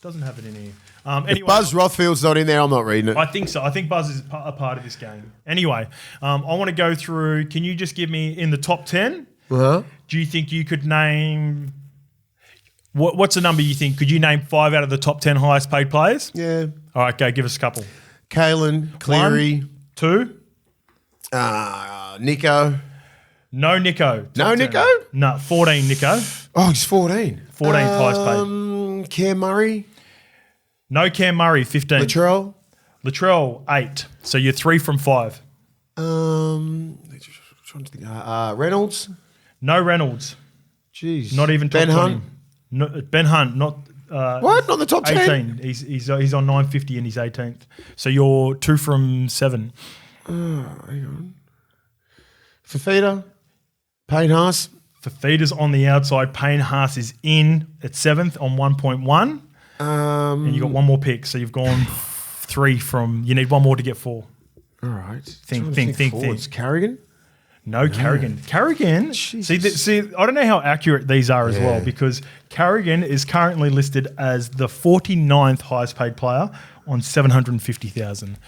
Doesn't have it in here. Anyway, if Buzz Rothfield's not in there, I'm not reading it. I think so. I think Buzz is a part of this game. Anyway, I want to go through. Can you just give me in the top 10? Uh-huh. Do you think you could name? What's the number you think? Could you name 5 out of the top 10 highest paid players? Yeah. All right, go. Give us a couple. Kalen, Cleary. 1, 2. Nico. No Nico. No 10. Nico? No, 14 Nico. Oh, he's 14. 14th highest paid. Cam Murray. No Cam Murray, 15. Latrell, 8. So you're 3 from 5. Trying to think. Reynolds. No Reynolds. Jeez. Not even top Ben 20. Hunt. No, Ben Hunt, not. What? Not the top 10? 18. He's on 950 and he's 18th. So you're 2 from 7. Hang on. Fafita. Payne Haas. Fafita's on the outside. Payne Haas is in at 7th on 1.1. And you got 1 more pick, so you've gone 3 from. You need 1 more to get 4. All right. Think. Carrigan? No, Carrigan. Carrigan. See, I don't know how accurate these are as well, because Carrigan is currently listed as the 49th highest paid player on 750,000.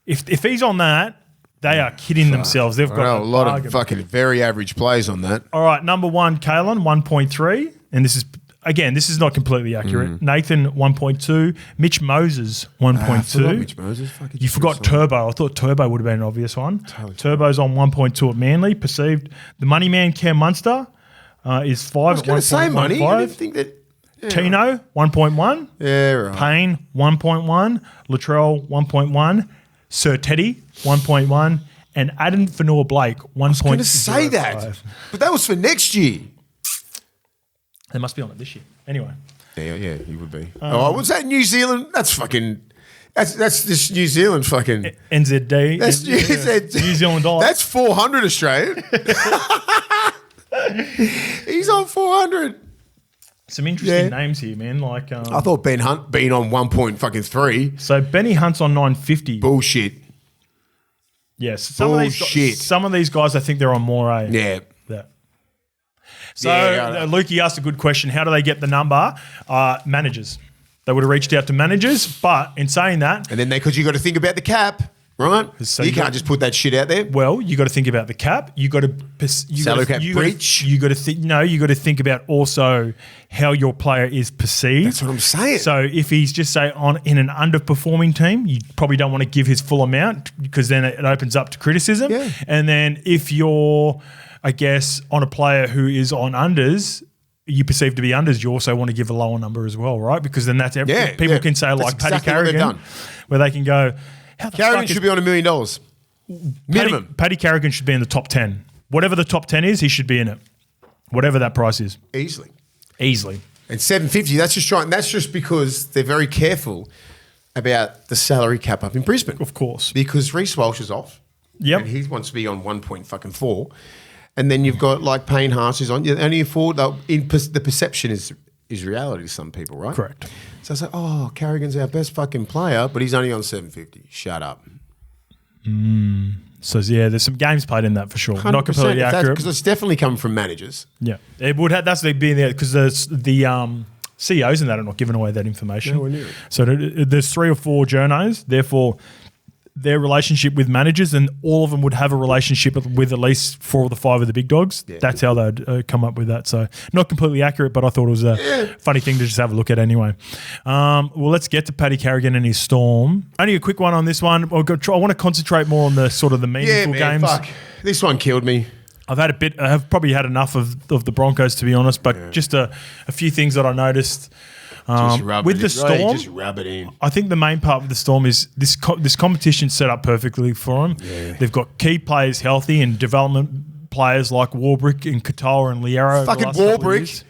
If he's on that, they are kidding themselves. They've got a lot of fucking very average plays on that. All right, number 1, Kalen, 1.3, and this is. Again, this is not completely accurate. Nathan, 1.2. Mitch Moses, 1.2. Mitch Moses. You forgot Turbo. I thought Turbo would have been an obvious one. Turbo's on 1.2 at Manly. Perceived. The money man, Cam Munster, is 5 at 1.15. I was going to say money. I didn't think that. Yeah. Tino, 1.1. Yeah, right. Payne, 1.1. Latrell, 1.1. Sir Teddy, 1.1. And Adam Fanua Blake, 1.05. I was going to say that. But that was for next year. They must be on it this year. Anyway. Yeah, he would be. What's that? New Zealand? That's fucking. That's this New Zealand fucking NZD. That's New Zealand dollar. That's 400 Australian. He's on 400. Some interesting names here, man. Like I thought Ben Hunt being on 1.3. So Benny Hunt's on 950. Bullshit. Yes. Some of these guys, I think they're on more. Yeah. So Lukey asked a good question. How do they get the number? Managers. They would have reached out to managers, but in saying that, and then because you got to think about the cap, right? So you can't just put that shit out there. Well, you got to think about the cap. You got to salary cap breach. You got to think. No, you got to think about also how your player is perceived. That's what I'm saying. So if he's just say in an underperforming team, you probably don't want to give his full amount because then it opens up to criticism. Yeah. And then if you're, I guess, on a player who is on unders, you perceive to be unders, you also want to give a lower number as well, right? Because then that's everything. People can say like Paddy Carrigan, where they can go, Carrigan should be on $1 million. Minimum. Paddy Carrigan should be in the top 10. Whatever the top 10 is, he should be in it. Whatever that price is. Easily. And $750, that's just because they're very careful about the salary cap up in Brisbane. Of course. Because Reece Walsh is off. Yep. And he wants to be on 1.4. And then you've got like Payne Haas is on. You only afford the perception is reality to some people, right? Correct. So I was like, Carrigan's our best fucking player, but he's only on 750. Shut up. So yeah, there's some games played in that for sure. Not completely accurate because it's definitely coming from managers. Yeah, it would have. That's being there because the CEOs and that are not giving away that information. Nowhere near it. So there's 3 or 4 journos. Therefore, their relationship with managers, and all of them would have a relationship with at least 4 of the 5 of the big dogs. Yeah. That's how they'd come up with that. So not completely accurate, but I thought it was a funny thing to just have a look at anyway. Well, let's get to Paddy Carrigan and his Storm. Only a quick one on this one. I want to concentrate more on the sort of the meaningful games. Fuck. This one killed me. I have probably had enough of the Broncos, to be honest, but just a few things that I noticed. With the Storm, just rub it in. I think the main part of the Storm is this competition set up perfectly for them. Yeah. They've got key players healthy and development players like Warbrick and Katoa and Liero. Fucking Warbrick.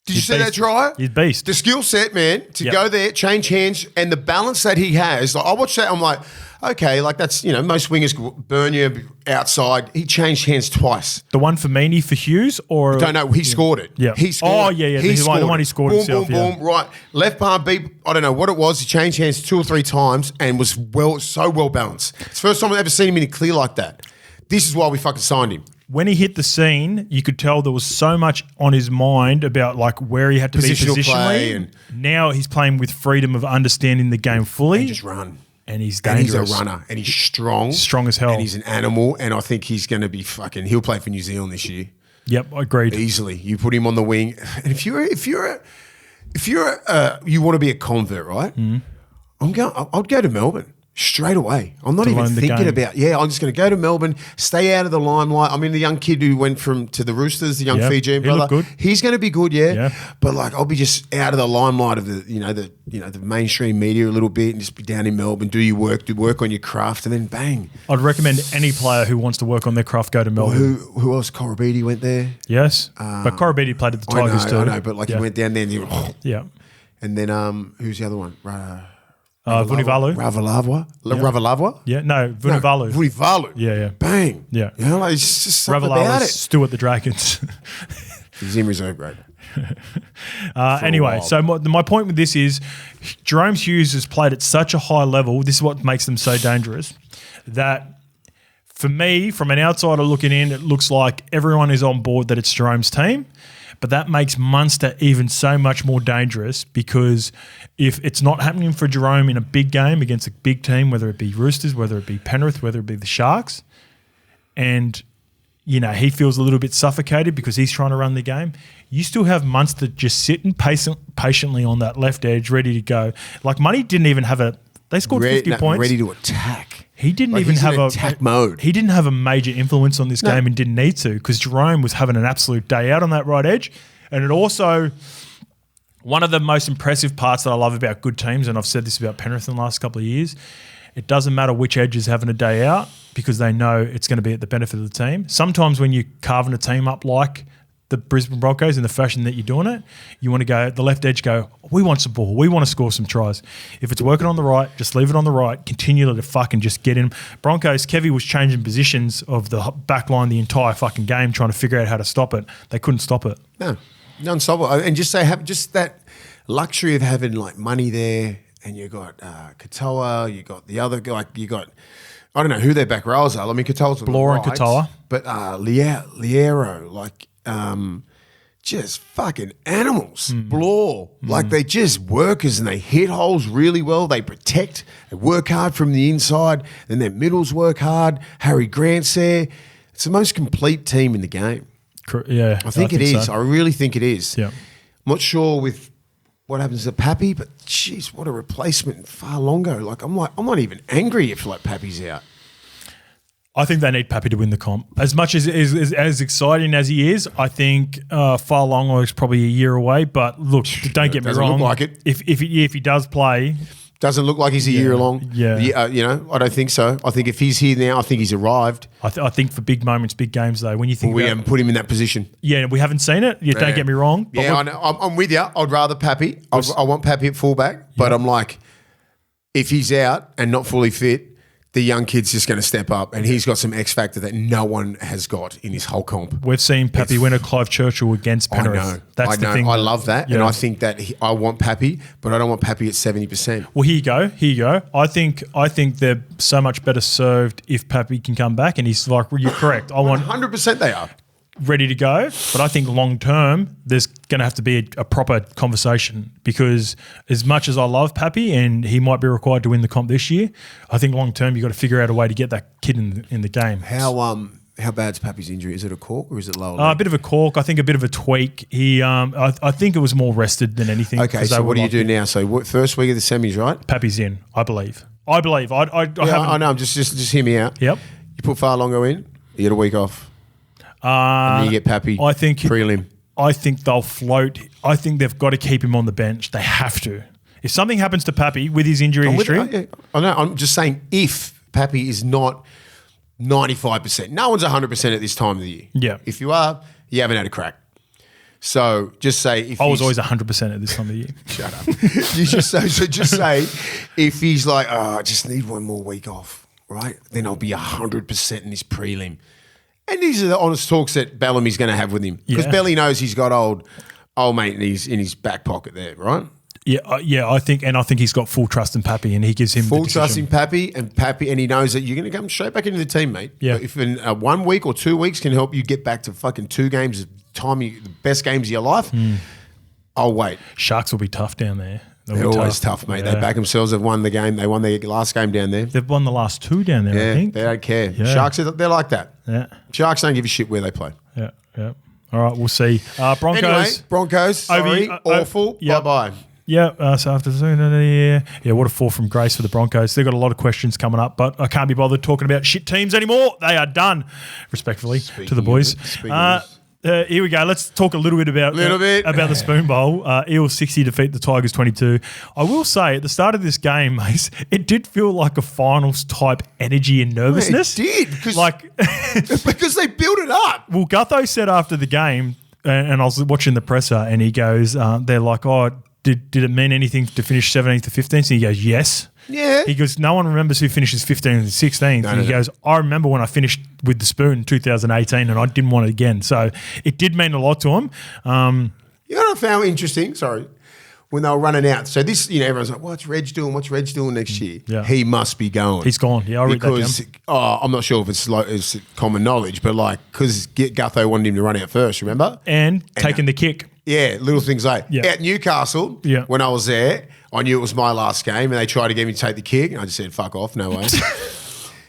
Did you see that try? He's beast. The skill set, man, to go there, change hands, and the balance that he has. Like, I watched that, I'm like, okay, like that's, most wingers burn you outside. He changed hands twice. The one for Meany for Hughes, or don't know. He scored it. Yeah, he scored. Oh yeah, He the one he scored boom, himself. Boom, boom, right. Left palm beat. I don't know what it was. He changed hands 2 or 3 times and was so well balanced. It's the first time I've ever seen him in a clear like that. This is why we fucking signed him. When he hit the scene, you could tell there was so much on his mind about like where he had to be positionally. And now he's playing with freedom of understanding the game fully. And just run. And he's dangerous. And he's a runner. And he's strong. Strong as hell. And he's an animal. And I think he's going to be he'll play for New Zealand this year. Yep, agreed. Easily. You put him on the wing. And if you want to be a convert, right? I'd go to Melbourne. Straight away. I'm not even thinking about, I'm just going to go to Melbourne, stay out of the limelight. I mean, the young kid who went to the Roosters, the young Fijian brother, good. He's going to be good, but like I'll be just out of the limelight of the mainstream media a little bit and just be down in Melbourne, do work on your craft, and then bang. I'd recommend any player who wants to work on their craft go to Melbourne. Who else? Korobidi went there. Yes, but Korobidi played at the Tigers too. I know, but like he went down there and and then who's the other one? Vunivalu. Ravalawa? Yeah, no, Vunivalu. Vunivalu. Yeah. Bang. Yeah. Like it's just something about it. Stu at the Dragons. He's in reserve grade. Anyway, so my point with this is Jerome Hughes has played at such a high level. This is what makes them so dangerous that for me, from an outsider looking in, it looks like everyone is on board that it's Jerome's team. But that makes Munster even so much more dangerous because if it's not happening for Jerome in a big game against a big team, whether it be Roosters, whether it be Penrith, whether it be the Sharks, and he feels a little bit suffocated because he's trying to run the game, you still have Munster just sitting patiently on that left edge, ready to go. Like Money didn't even have they scored 50 points. Ready to attack. He didn't even have attack mode. He didn't have a major influence on this game and didn't need to because Jerome was having an absolute day out on that right edge. And it also, one of the most impressive parts that I love about good teams, and I've said this about Penrith in the last couple of years, it doesn't matter which edge is having a day out because they know it's going to be at the benefit of the team. Sometimes when you're carving a team up like the Brisbane Broncos in the fashion that you're doing it, you want to go, the left edge go, we want some ball. We want to score some tries. If it's working on the right, just leave it on the right. Continue to fucking just get in. Broncos, Kevy was changing positions of the back line the entire fucking game trying to figure out how to stop it. They couldn't stop it. No, non-stop. And just say, have just that luxury of having like money there, and you got Katoa, you got the other guy, like you got, I don't know who their back rows are. I mean, Katoa's on the Blore right, and Katoa. But Liero, like just fucking animals. Blore, like they just workers and they hit holes really well. They protect, they work hard from the inside, and their middles work hard. Harry Grant's there. It's the most complete team in the game. Yeah, I think it is. so. I really think it is. Yeah. I'm not sure with what happens to Pappy, but jeez, what a replacement far longer. Like I'm not even angry if like Pappy's out. I think they need Pappy to win the comp. As much as exciting as he is, I think far longer is probably a year away. But look, don't get me Doesn't wrong. look like it. If he does play, Doesn't look like he's a year long. Yeah. You know, I don't think so. I think if he's here now, I think he's arrived. I think for big moments, big games though, when you think We about, haven't put him in that position. yeah, we haven't seen it. Yeah, don't get me wrong. But Yeah, I know. I'm with you. I'd rather Pappy. I want Pappy at fullback, but I'm like, if he's out and not fully fit, the young kid's just going to step up, and he's got some X factor that no one has got in his whole comp. we've seen Pappy win a Clive Churchill against Penrith. I know. That's the thing. I love that, Yeah. and I think that I want Pappy, but I don't want Pappy at 70%. Well, here you go. I think they're so much better served if Pappy can come back, and he's like, you're correct. I want 100% they are. ready to go, but I think long term there's going to have to be a proper conversation, because as much as I love Pappy and he might be required to win the comp this year, I think long term you've got to figure out a way to get that kid in the game. How bad's Pappy's injury? Is it a cork or is it lower A leg? bit of a cork, I think a bit of a tweak. He, I think it was more rested than anything. Okay, so what do you do now? So first week of the semis, right? Pappy's in, I believe. I know. I'm just hear me out. Yep. You put Farlongo in, you get a week off. And then you get Pappy. I think prelim. I think they'll float. I think they've got to keep him on the bench. They have to. If something happens to Pappy with his injury history, I know. I'm just saying, if Pappy is not 95%, no one's 100% at this time of the year. Yeah. If you are, you haven't had a crack. So just say if I was always 100% at this time of the year. shut up. You just say if he's like, I just need one more week off, right? Then I'll be 100% in this prelim. And these are the honest talks that Bellamy's going to have with him, because Belly knows he's got old mate in his back pocket there, right? Yeah. I think he's got full trust in Pappy, and he gives him Full the trust decision. in Pappy, and he knows that you're going to come straight back into the team, mate. Yeah. But if in 1 week or 2 weeks can help you get back to fucking 2 games of time, the best games of your life, I'll wait. Sharks will be tough down there. They're always tough, mate. Yeah. They back themselves. They've won the game. They won their last game down there. They've won the last 2 down there, Yeah, I think. they don't care. Yeah. Sharks, they're like that. Yeah. Sharks don't give a shit where they play. Yeah. All right, we'll see. Broncos. Anyway, Broncos, sorry, awful. yeah. Bye-bye. Yeah, so after the yeah, what a fall from grace for the Broncos. They've got a lot of questions coming up, but I can't be bothered talking about shit teams anymore. They are done, respectfully, to the boys. Here we go. Let's talk a little bit about the Spoon Bowl. Eels 60 defeat the Tigers 22. I will say, at the start of this game, mate, it did feel like a finals type energy and nervousness. It did, because they built it up. Well, Gutho said after the game, and I was watching the presser, and he goes, they're like, oh, did it mean anything to finish 17th to 15th? And he goes, yes. Yeah. He goes, no one remembers who finishes 15th and 16th. And he goes, I remember when I finished with the Spoon in 2018 and I didn't want it again. So it did mean a lot to him. You know what I found interesting? Sorry. When they were running out. So this, everyone's like, what's Reg doing? What's Reg doing next year? Yeah. He must be going. He's gone. Yeah, I read that down. I'm not sure if it's common knowledge, but because Gutho wanted him to run out first, remember? And taking the kick. Yeah, little things like at Newcastle, when I was there, I knew it was my last game, and they tried to get me to take the kick, and I just said, fuck off, no way.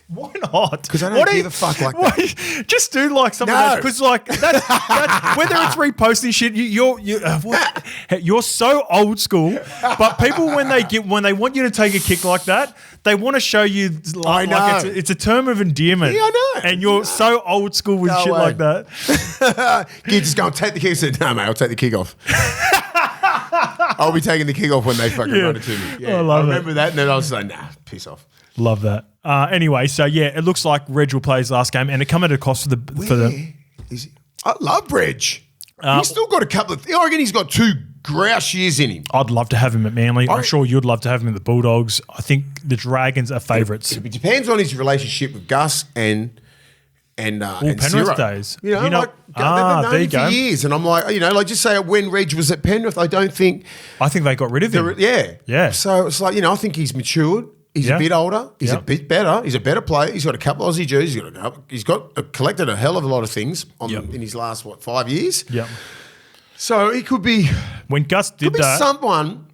Why not? Because I don't give a fuck like that. Just do like something else. Because like that, whether it's reposting shit, you're so old school. But people when they want you to take a kick like that, they want to show you like it's a term of endearment. Yeah, I know. And you're so old school with shit like that. Kids just go and take the kick. I said, no, mate, I'll take the kick off. I'll be taking the kick off when they fucking run it to me. Yeah, I remember that, and then I was like, nah, piss off. Love that. Anyway, so yeah, it looks like Reg will play his last game, and it come at a cost for the. I love Reg. He's still got a couple of. I reckon he's got 2 grouse years in him. I'd love to have him at Manly. I'm sure you'd love to have him at the Bulldogs. I think the Dragons are favourites. It depends on his relationship with Gus and Penrith Ciro. days. You know, like they've there known you him go. for years, and I'm like, you know, like just say when Reg was at Penrith, I don't think. I think they got rid of him. Yeah. So it's like, you know, I think he's matured. He's a bit older. He's a bit better. He's a better player. He's got a couple of Aussie jerseys. He's got collected a hell of a lot of things in his last 5 years. Yeah. So he could be. When Gus did that, someone,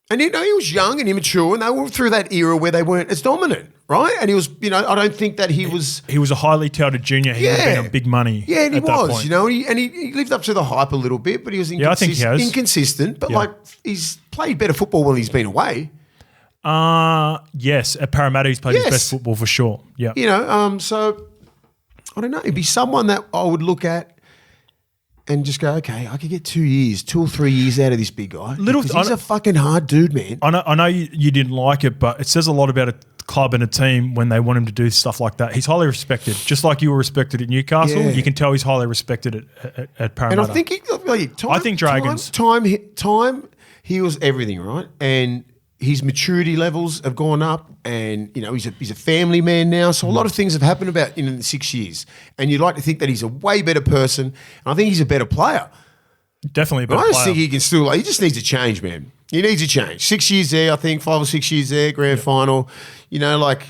and you know, he was young and immature, and they were through that era where they weren't as dominant, right? And he was, you know, I don't think that he was. He was a highly touted junior. He would have been on big money. Yeah, and he at that was, point. you know, and he lived up to the hype a little bit, but he was I think he has. inconsistent. But like, he's played better football when he's been away. Yes, at Parramatta he's played his best football for sure. Yeah. You know, so I don't know. It'd be someone that I would look at and just go, okay, I could get 2 or 3 years out of this big guy. He's a fucking hard dude, man. I know you didn't like it, but it says a lot about a club and a team when they want him to do stuff like that. He's highly respected, just like you were respected at Newcastle. Yeah. You can tell he's highly respected at Parramatta. And I think I think Dragons. Time heals everything, right? And his maturity levels have gone up, and you know he's a family man now. So a lot of things have happened about in 6 years, and you'd like to think that he's a way better person. And I think he's a better player. Definitely a better I just player. think he can still. He just needs a change, man. He needs a change. 6 years there, I think 5 or 6 years there, grand final. You know, like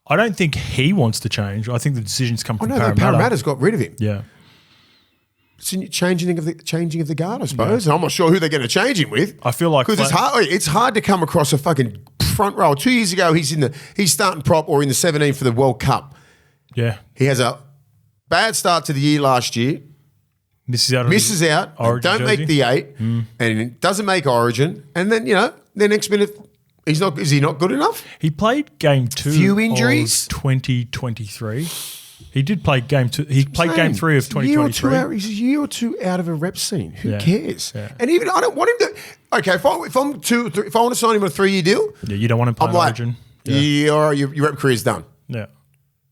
I don't think he wants to change. I think the decisions come from Parramatta. Parramatta's got rid of him. Yeah. It's a changing of the guard, I suppose. And I'm not sure who they're going to change him with. I feel like because it's hard to come across a fucking front row. 2 years ago, he's starting prop or in the 17 for the World Cup. Yeah. He has a bad start to the year last year. Misses out. Don't jersey. make the 8, and doesn't make Origin. And then the next minute is he not good enough? He played game 2. Few injuries. Of 2023. He did play game 2. He played game 3 of 2023. He's a year or 2 out of a rep scene. Who Yeah. cares? Yeah. And even I don't want him to. Okay, if I want to sign him on a 3-year deal, Yeah, you don't want him playing I'm like, Origin. your rep career's done. Yeah.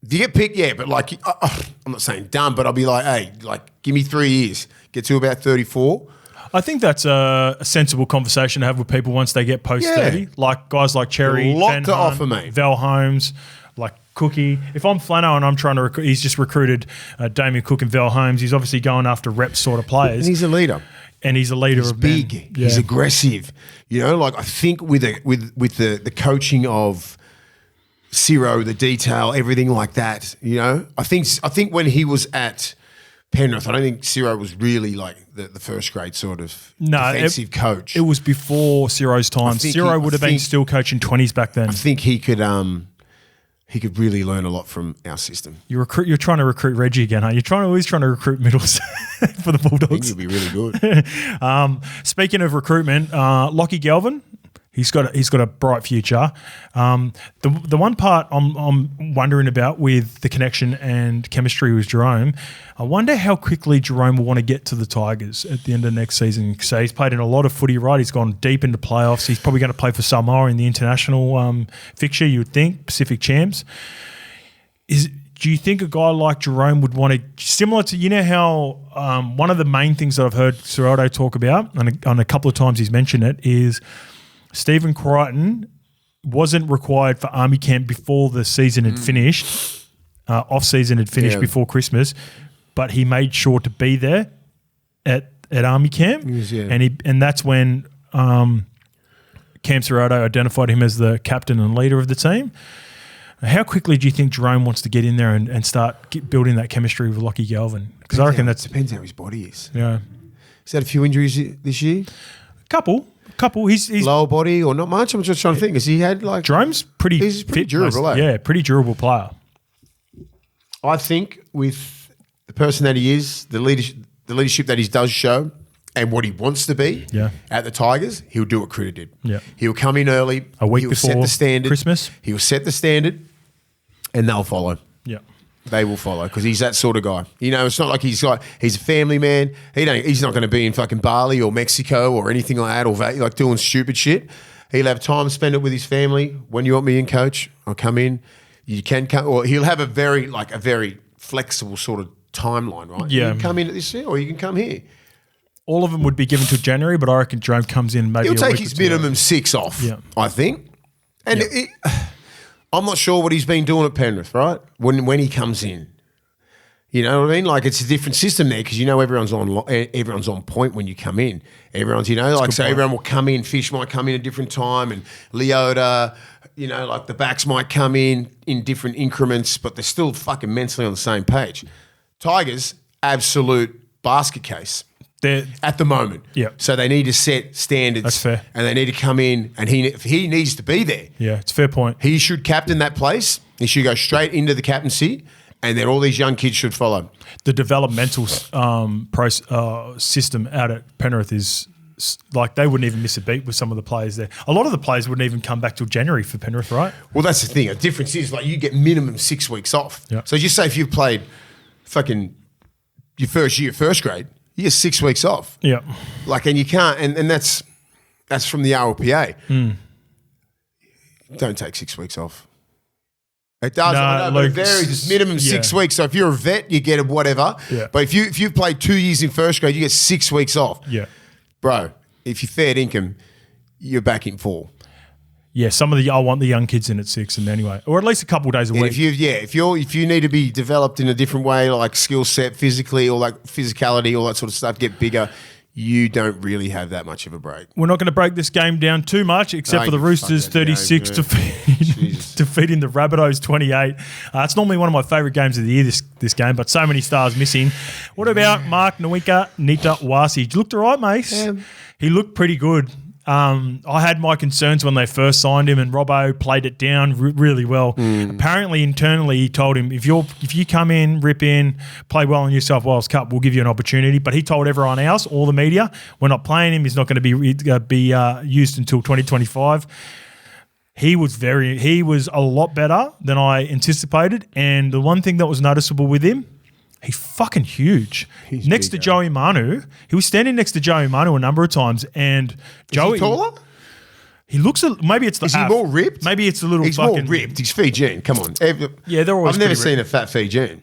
If you get picked, yeah, but like I'm not saying done, but I'll be like, hey, like give me 3 years, get to about 34. I think that's a sensible conversation to have with people once they get post 30. Like guys like Cherry, A lot Ben to Hunt, offer, mate. Val Holmes, like Cookie. If I'm Flano and I'm trying to recruit, he's just recruited Damien Cook and Val Holmes. He's obviously going after rep sort of players. And he's a leader. And he's a leader He's of big. men. He's Yeah. aggressive. You know, like I think with the coaching of Ciro, the detail, everything like that. You know, I think when he was at Penrith, I don't think Ciro was really like the first grade sort of defensive coach. It was before Ciro's time. Ciro would have been still coaching 20s back then. I think he could really learn a lot from our system. You're trying to recruit Reggie again, huh? You're always trying to recruit middles for the I think Bulldogs. he'll be really good. Speaking of recruitment, Lockie Galvin, he's got a bright future. The one part I'm wondering about with the connection and chemistry with Jerome, I wonder how quickly Jerome will want to get to the Tigers at the end of next season. So he's played in a lot of footy, right? He's gone deep into playoffs. He's probably going to play for Samoa in the international fixture, you would think, Pacific Champs. Do you think a guy like Jerome would want to, similar to, you know how one of the main things that I've heard Ciraldo talk about, and on a couple of times he's mentioned it, is Stephen Crichton wasn't required for Army Camp before the season had finished, off-season had finished before Christmas, but he made sure to be there at Army Camp. Yes, yeah. And that's when Cam Ciraldo identified him as the captain and leader of the team. How quickly do you think Jerome wants to get in there and start building that chemistry with Lockie Galvin? Because I reckon depends how his body is. Yeah. He's had a few injuries this year. Couple. He's Lower body or not much? I'm just trying to think. Has he had like... Jerome's pretty fit, durable, yeah, pretty durable player. I think with the person that he is, the leadership that he does show and what he wants to be at the Tigers, he'll do what Critter did. Yeah. He'll come in early. A week he'll before set the standard. Christmas. He'll set the standard and they'll follow. Yeah. They will follow because he's that sort of guy. You know, it's not like he's a family man. He's not going to be in fucking Bali or Mexico or anything like that or like doing stupid shit. He'll have time, spend it with his family. When you want me in, coach, I'll come in. You can come, or he'll have a very flexible sort of timeline, right? Yeah. You can come in at this here or you can come here. all of them would be given till January, but I reckon Jerome comes in maybe He'll a take week his or two minimum 6 off, I think. And I'm not sure what he's been doing at Penrith, right? When he comes in. You know what I mean? Like, it's a different system there because, you know, everyone's on point when you come in. Everyone's, you know, like, so everyone will come in. Fish might come in at a different time, and Leota, you know, like the backs might come in different increments, but they're still fucking mentally on the same page. Tigers, absolute basket case. At the moment. Yeah. So they need to set standards. That's fair. And they need to come in, and he needs to be there. Yeah, it's a fair point. He should captain that place. He should go straight into the captaincy, and then all these young kids should follow. The developmental system out at Penrith is like they wouldn't even miss a beat with some of the players there. A lot of the players wouldn't even come back till January for Penrith, right? Well, that's the thing. A difference is like you get minimum 6 weeks off. Yeah. So just say if you've played fucking your first year, first grade, you get 6 weeks off. Yeah. Like, and you can't, and that's from the RLPA. Don't take 6 weeks off. It does, I know, but it varies. It's minimum 6 weeks. So if you're a vet, you get a whatever. Yeah. But if you've played 2 years in first grade, you get 6 weeks off. Yeah. Bro, if you're fair income, you're back in 4. Yeah, some of I want the young kids in at 6 and anyway, or at least a couple of days a week. If you need to be developed in a different way, like skill set, physically, all that physicality, all that sort of stuff, get bigger, you don't really have that much of a break. We're not going to break this game down too much, except for the Roosters 36 defeating the Rabbitohs 28. It's normally one of my favourite games of the year, this game, but so many stars missing. What about Mark Nitawasi? He looked all right, mate. Yeah. He looked pretty good. I had my concerns when they first signed him, and Robbo played it down really well. Apparently, internally, he told him, if you come in, rip in, play well in New South Wales Cup, we'll give you an opportunity. But he told everyone else, all the media, we're not playing him. He's not going to be used until 2025. He was a lot better than I anticipated. And the one thing that was noticeable with him, he's fucking huge. He's next to Joey Manu. He was standing next to Joey Manu a number of times, and Joey. Is he taller? He looks. Maybe it's the. Is he more ripped? Maybe it's a little. He's more ripped. He's Fijian. Come on. Yeah, they're always. I've never seen a fat Fijian.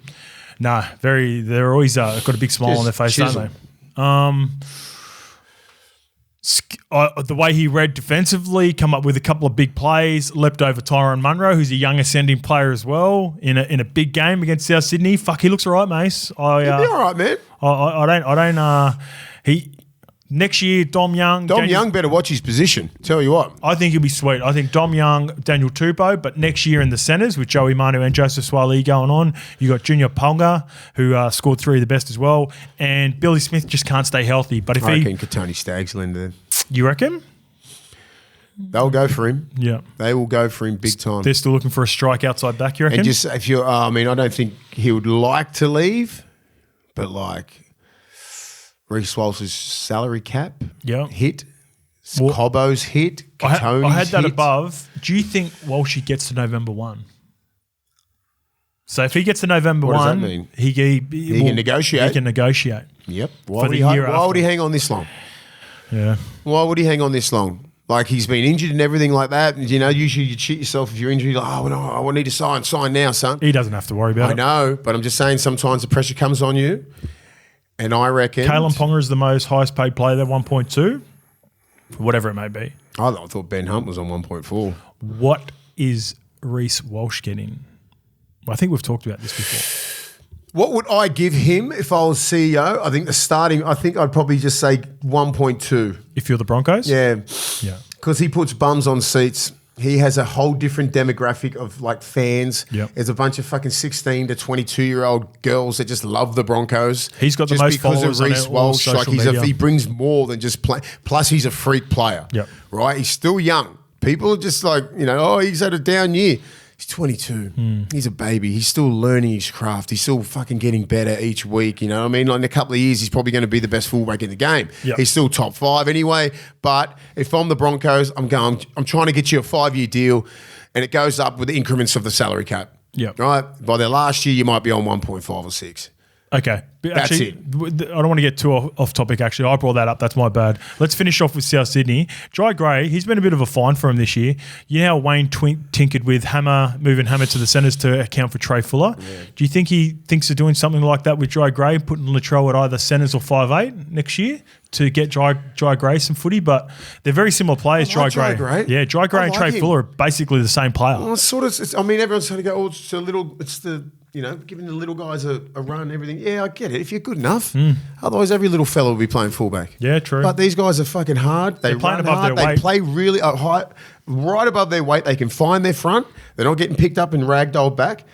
No, they're always got a big smile on their face, don't they? The way he read defensively, come up with a couple of big plays, leapt over Tyrone Munro, who's a young ascending player as well, in a big game against South Sydney. Fuck, he looks all right, mate. He'll be all right, man. Next year, Dom Young better watch his position. Tell you what. I think he'll be sweet. I think Dom Young, Daniel Tupou, but next year in the centres with Joey Manu and Joseph Swali going on, you got Junior Ponga, who scored 3 of the best as well, and Billy Smith just can't stay healthy. But if I reckon Katoni Staggs will end there. You reckon? They'll go for him. Yeah. They will go for him big time. They're still looking for a strike outside back, you reckon? And I don't think he would like to leave, but like Reece Walsh's salary cap hit, COWBOBYS hit, Katoni's I had that hit. above. Do you think Walshy gets to November 1? So if he gets to November 1, does that mean? He can negotiate. He can negotiate. Yep. Why would he hang on this long? Yeah. Why would he hang on this long? Like, he's been injured and everything like that. And, usually you cheat yourself if you're injured. Like, oh, no, I need to sign now, son. He doesn't have to worry about it. I know, but I'm just saying sometimes the pressure comes on you. And I reckon Kalen Ponga is the most highest paid player there, 1.2, whatever it may be. I thought Ben Hunt was on 1.4. What is Reece Walsh getting? Well, I think we've talked about this before. What would I give him if I was CEO? I think I'd probably just say 1.2. If you're the Broncos? Yeah. Yeah. Because he puts bums on seats. He has a whole different demographic of like fans. Yep. There's a bunch of fucking 16 to 22-year-old girls that just love the Broncos. He's got the most followers on Reece Walsh. Like he brings more than just play. Plus, he's a freak player. Yep. Right? He's still young. People are just like, he's had a down year. He's 22. He's a baby. He's still learning his craft. He's still fucking getting better each week. You know what I mean? Like in a couple of years, he's probably going to be the best fullback in the game. Yep. He's still top 5 anyway. But if I'm the Broncos, I'm trying to get you a 5-year deal, and it goes up with the increments of the salary cap. Yep. Right? By their last year, you might be on 1.5 or 6. Okay. But That's actually, I don't want to get too off topic, actually. I brought that up. That's my bad. Let's finish off with South Sydney. Jai Gray, he's been a bit of a find for him this year. You know how Wayne tinkered with moving Hammer to the centres to account for Trey Fuller? Yeah. Do you think he thinks of doing something like that with Jai Gray, putting Latrell at either centres or 5'8" next year to get Jai Gray some footy? But they're very similar players, Jai Gray. Yeah, Jai Gray and Trey Fuller are basically the same player. Well, everyone's trying to go, it's a little, it's the, giving the little guys a run, everything. Yeah, I get it. If you're good enough. Otherwise, every little fella will be playing fullback. Yeah, true. But these guys are fucking hard. They're playing run above hard. their weight. They play really high, right above their weight. They can find their front. They're not getting picked up and ragdolled back.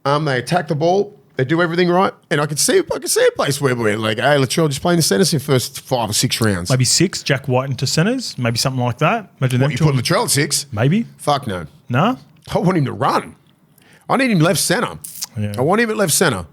They attack the ball. They do everything right. And I can see a place where we're like, hey, Latrell just playing the centres in the first 5 or 6 rounds. Maybe 6, Jack White into centres. Maybe something like that. Imagine What, you put Latrell at 6? Maybe. Fuck no. No? I want him to run. I need him left centre. Yeah. I want him at left centre.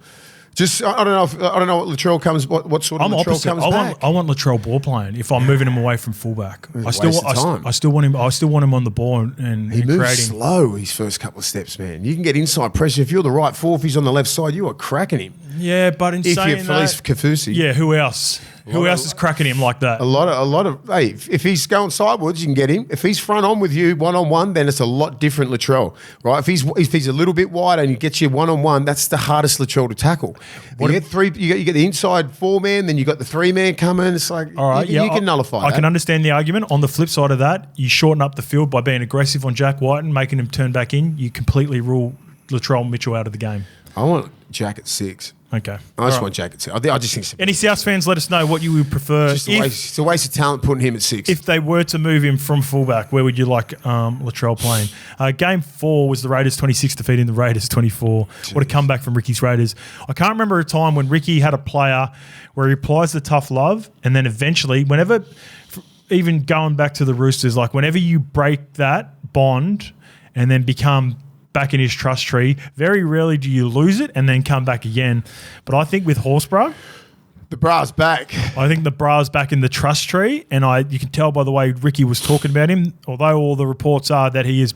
Just I don't know what Latrell comes. What sort of I'm Latrell opposite. comes back? I want Latrell ball playing. If I'm moving him away from fullback, I still want him. I still want him on the ball and He moves creating. slow his first couple of steps, man. You can get inside pressure. If you're the right four, if he's on the left side, you are cracking him. Yeah, but in If saying you're Felice that, Kafusi, yeah, who else? Who else is cracking him like that? a lot of. Hey, if he's going sideways, you can get him. If he's front on with you, 1-on-1, then it's a lot different Latrell, right? If he's a little bit wide and he gets you 1-on-1, that's the hardest Latrell to tackle. You get the inside 4-man, then you got the 3-man coming. It's like All right, you can nullify. I can understand the argument. On the flip side of that, you shorten up the field by being aggressive on Jack White and making him turn back in. You completely rule Latrell Mitchell out of the game. I want Jack at 6. Okay. I just want Jack at 6. I just think so. Any Souths fans, let us know what you would prefer. It's a waste of talent putting him at 6. If they were to move him from fullback, where would you like Latrell playing? Game 4 was the Raiders 26 defeating the Raiders 24. Jeez. What a comeback from Ricky's Raiders. I can't remember a time when Ricky had a player where he applies the tough love and then eventually, whenever, even going back to the Roosters, like whenever you break that bond and then become back in his trust tree, very rarely do you lose it and then come back again. But I think with Horsburgh, the bra's back. I think the bra's back in the trust tree, and you can tell by the way Ricky was talking about him, although all the reports are that his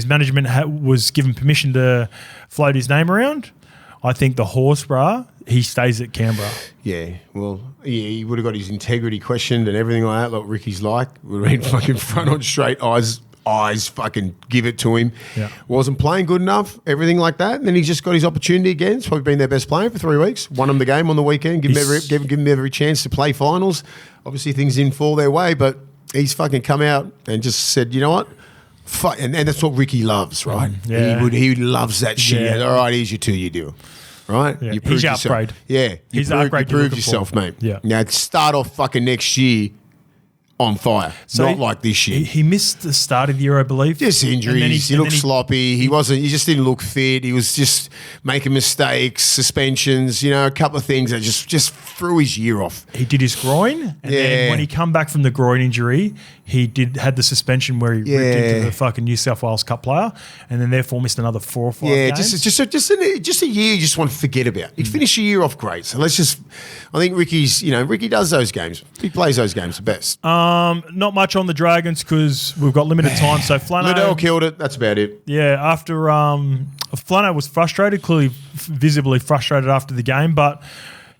management was given permission to float his name around. I think the Horsburgh, he stays at Canberra. Yeah, well, yeah, he would have got his integrity questioned and everything like that, like Ricky's like. Would have been fucking front on straight, eyes fucking give it to him. Yeah. Wasn't playing good enough, everything like that. And then he's just got his opportunity again. He's probably been their best player for 3 weeks. Won him the game on the weekend, give him every chance to play finals. Obviously things didn't fall their way, but he's fucking come out and just said, you know what? And that's what Ricky loves, right? Yeah. He loves that shit. Yeah. All right, here's your 2-year deal. Right? Yeah. You He's your upgrade. Yeah. He's the upgrade you you're proved looking yourself, for. mate. Yeah. Now start off fucking next year on fire. So not like this year. He missed the start of the year, I believe. Just injuries. He looked sloppy. He just didn't look fit. He was just making mistakes, suspensions, a couple of things that just threw his year off. He did his groin, and then when he come back from the groin injury, he had the suspension where he ripped into the fucking New South Wales Cup player, and then therefore missed another 4 or 5 games. just a year you just want to forget about. You finish a year off great. So I think Ricky does those games. He plays those games the best. Not much on the Dragons because we've got limited time. So Flano Liddell killed it. That's about it. Yeah, after Flano was frustrated, clearly visibly frustrated after the game, but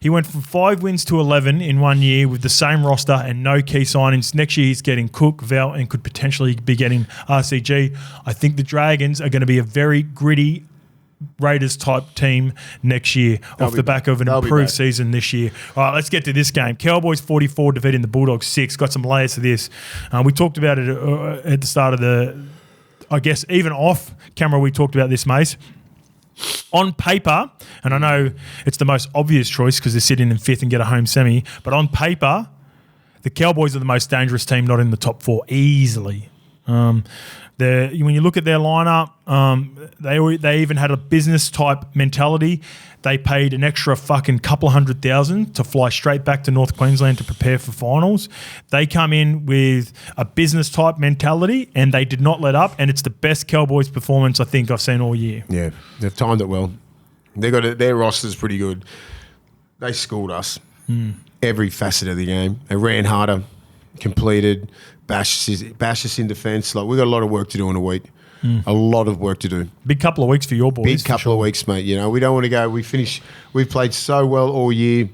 he went from 5 wins to 11 in 1 year with the same roster and no key signings. Next year he's getting Cook, Val, and could potentially be getting RCG. I think the Dragons are going to be a very gritty Raiders type team next year off the back of an improved season this year. All right, let's get to this game. Cowboys 44 defeating the Bulldogs 6. Got some layers to this. We talked about it at the start of I guess even off camera we talked about this, Mace. On paper, and I know it's the most obvious choice because they're sitting in 5th and get a home semi, but on paper, the Cowboys are the most dangerous team not in the top 4 easily. When you look at their lineup, they even had a business type mentality. They paid an extra fucking couple of $100,000 to fly straight back to North Queensland to prepare for finals. They come in with a business type mentality and they did not let up. And it's the best Cowboys performance I think I've seen all year. Yeah, they've timed it well. Their roster's pretty good. They schooled us every facet of the game. They ran harder, completed, bashed us in defence. Like we got a lot of work to do in a week. A lot of work to do. Big couple of weeks for your boys. Big couple of weeks, mate. You know, we don't want to go. We've played so well all year.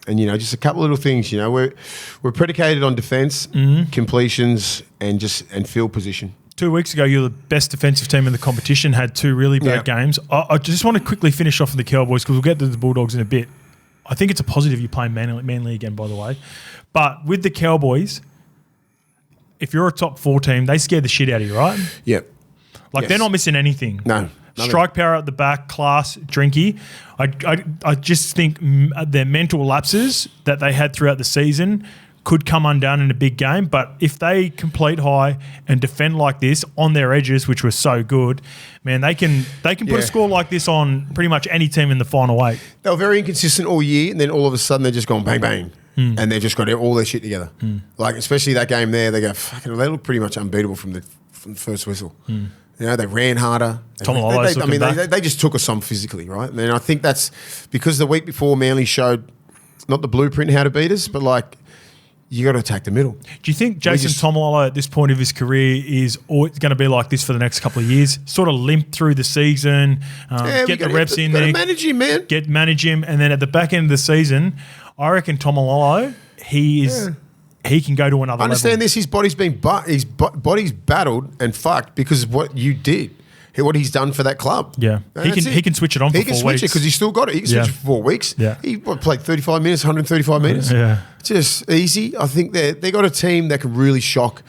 And, you know, just a couple of little things, you know, we're predicated on defence, completions, and field position. 2 weeks ago, you were the best defensive team in the competition, had 2 really bad games. I just want to quickly finish off with the Cowboys because we'll get to the Bulldogs in a bit. I think it's a positive you're playing Manly again, by the way. But with the Cowboys, if you're a top 4 team, they scare the shit out of you, right? Yep. They're not missing anything. No. Strike power at the back, class, drinky. I just think their mental lapses that they had throughout the season could come undone in a big game. But if they complete high and defend like this on their edges, which was so good, man, they can put a score like this on pretty much any team in the final 8. They were very inconsistent all year, and then all of a sudden they're just gone bang, bang. And they've just got all their shit together. Like, especially that game there, they look pretty much unbeatable from the first whistle. You know, they ran harder. They just took us on physically, right? And I think that's because the week before Manly showed not the blueprint how to beat us, but like you got to attack the middle. Do you think Jason Tomololo at this point of his career is going to be like this for the next couple of years? Sort of limp through the season, get the reps in there. Manage him, man. Manage him. And then at the back end of the season, I reckon Tomololo, he can go to another level. Understand this, his body's body's battled and fucked because of what you did. What he's done for that club. Yeah. He can switch it on for 4 weeks. He can switch it because he's still got it. He can switch it for 4 weeks. Yeah. He played 35 minutes, 135 minutes. Yeah. Just easy. I think they got a team that can really shock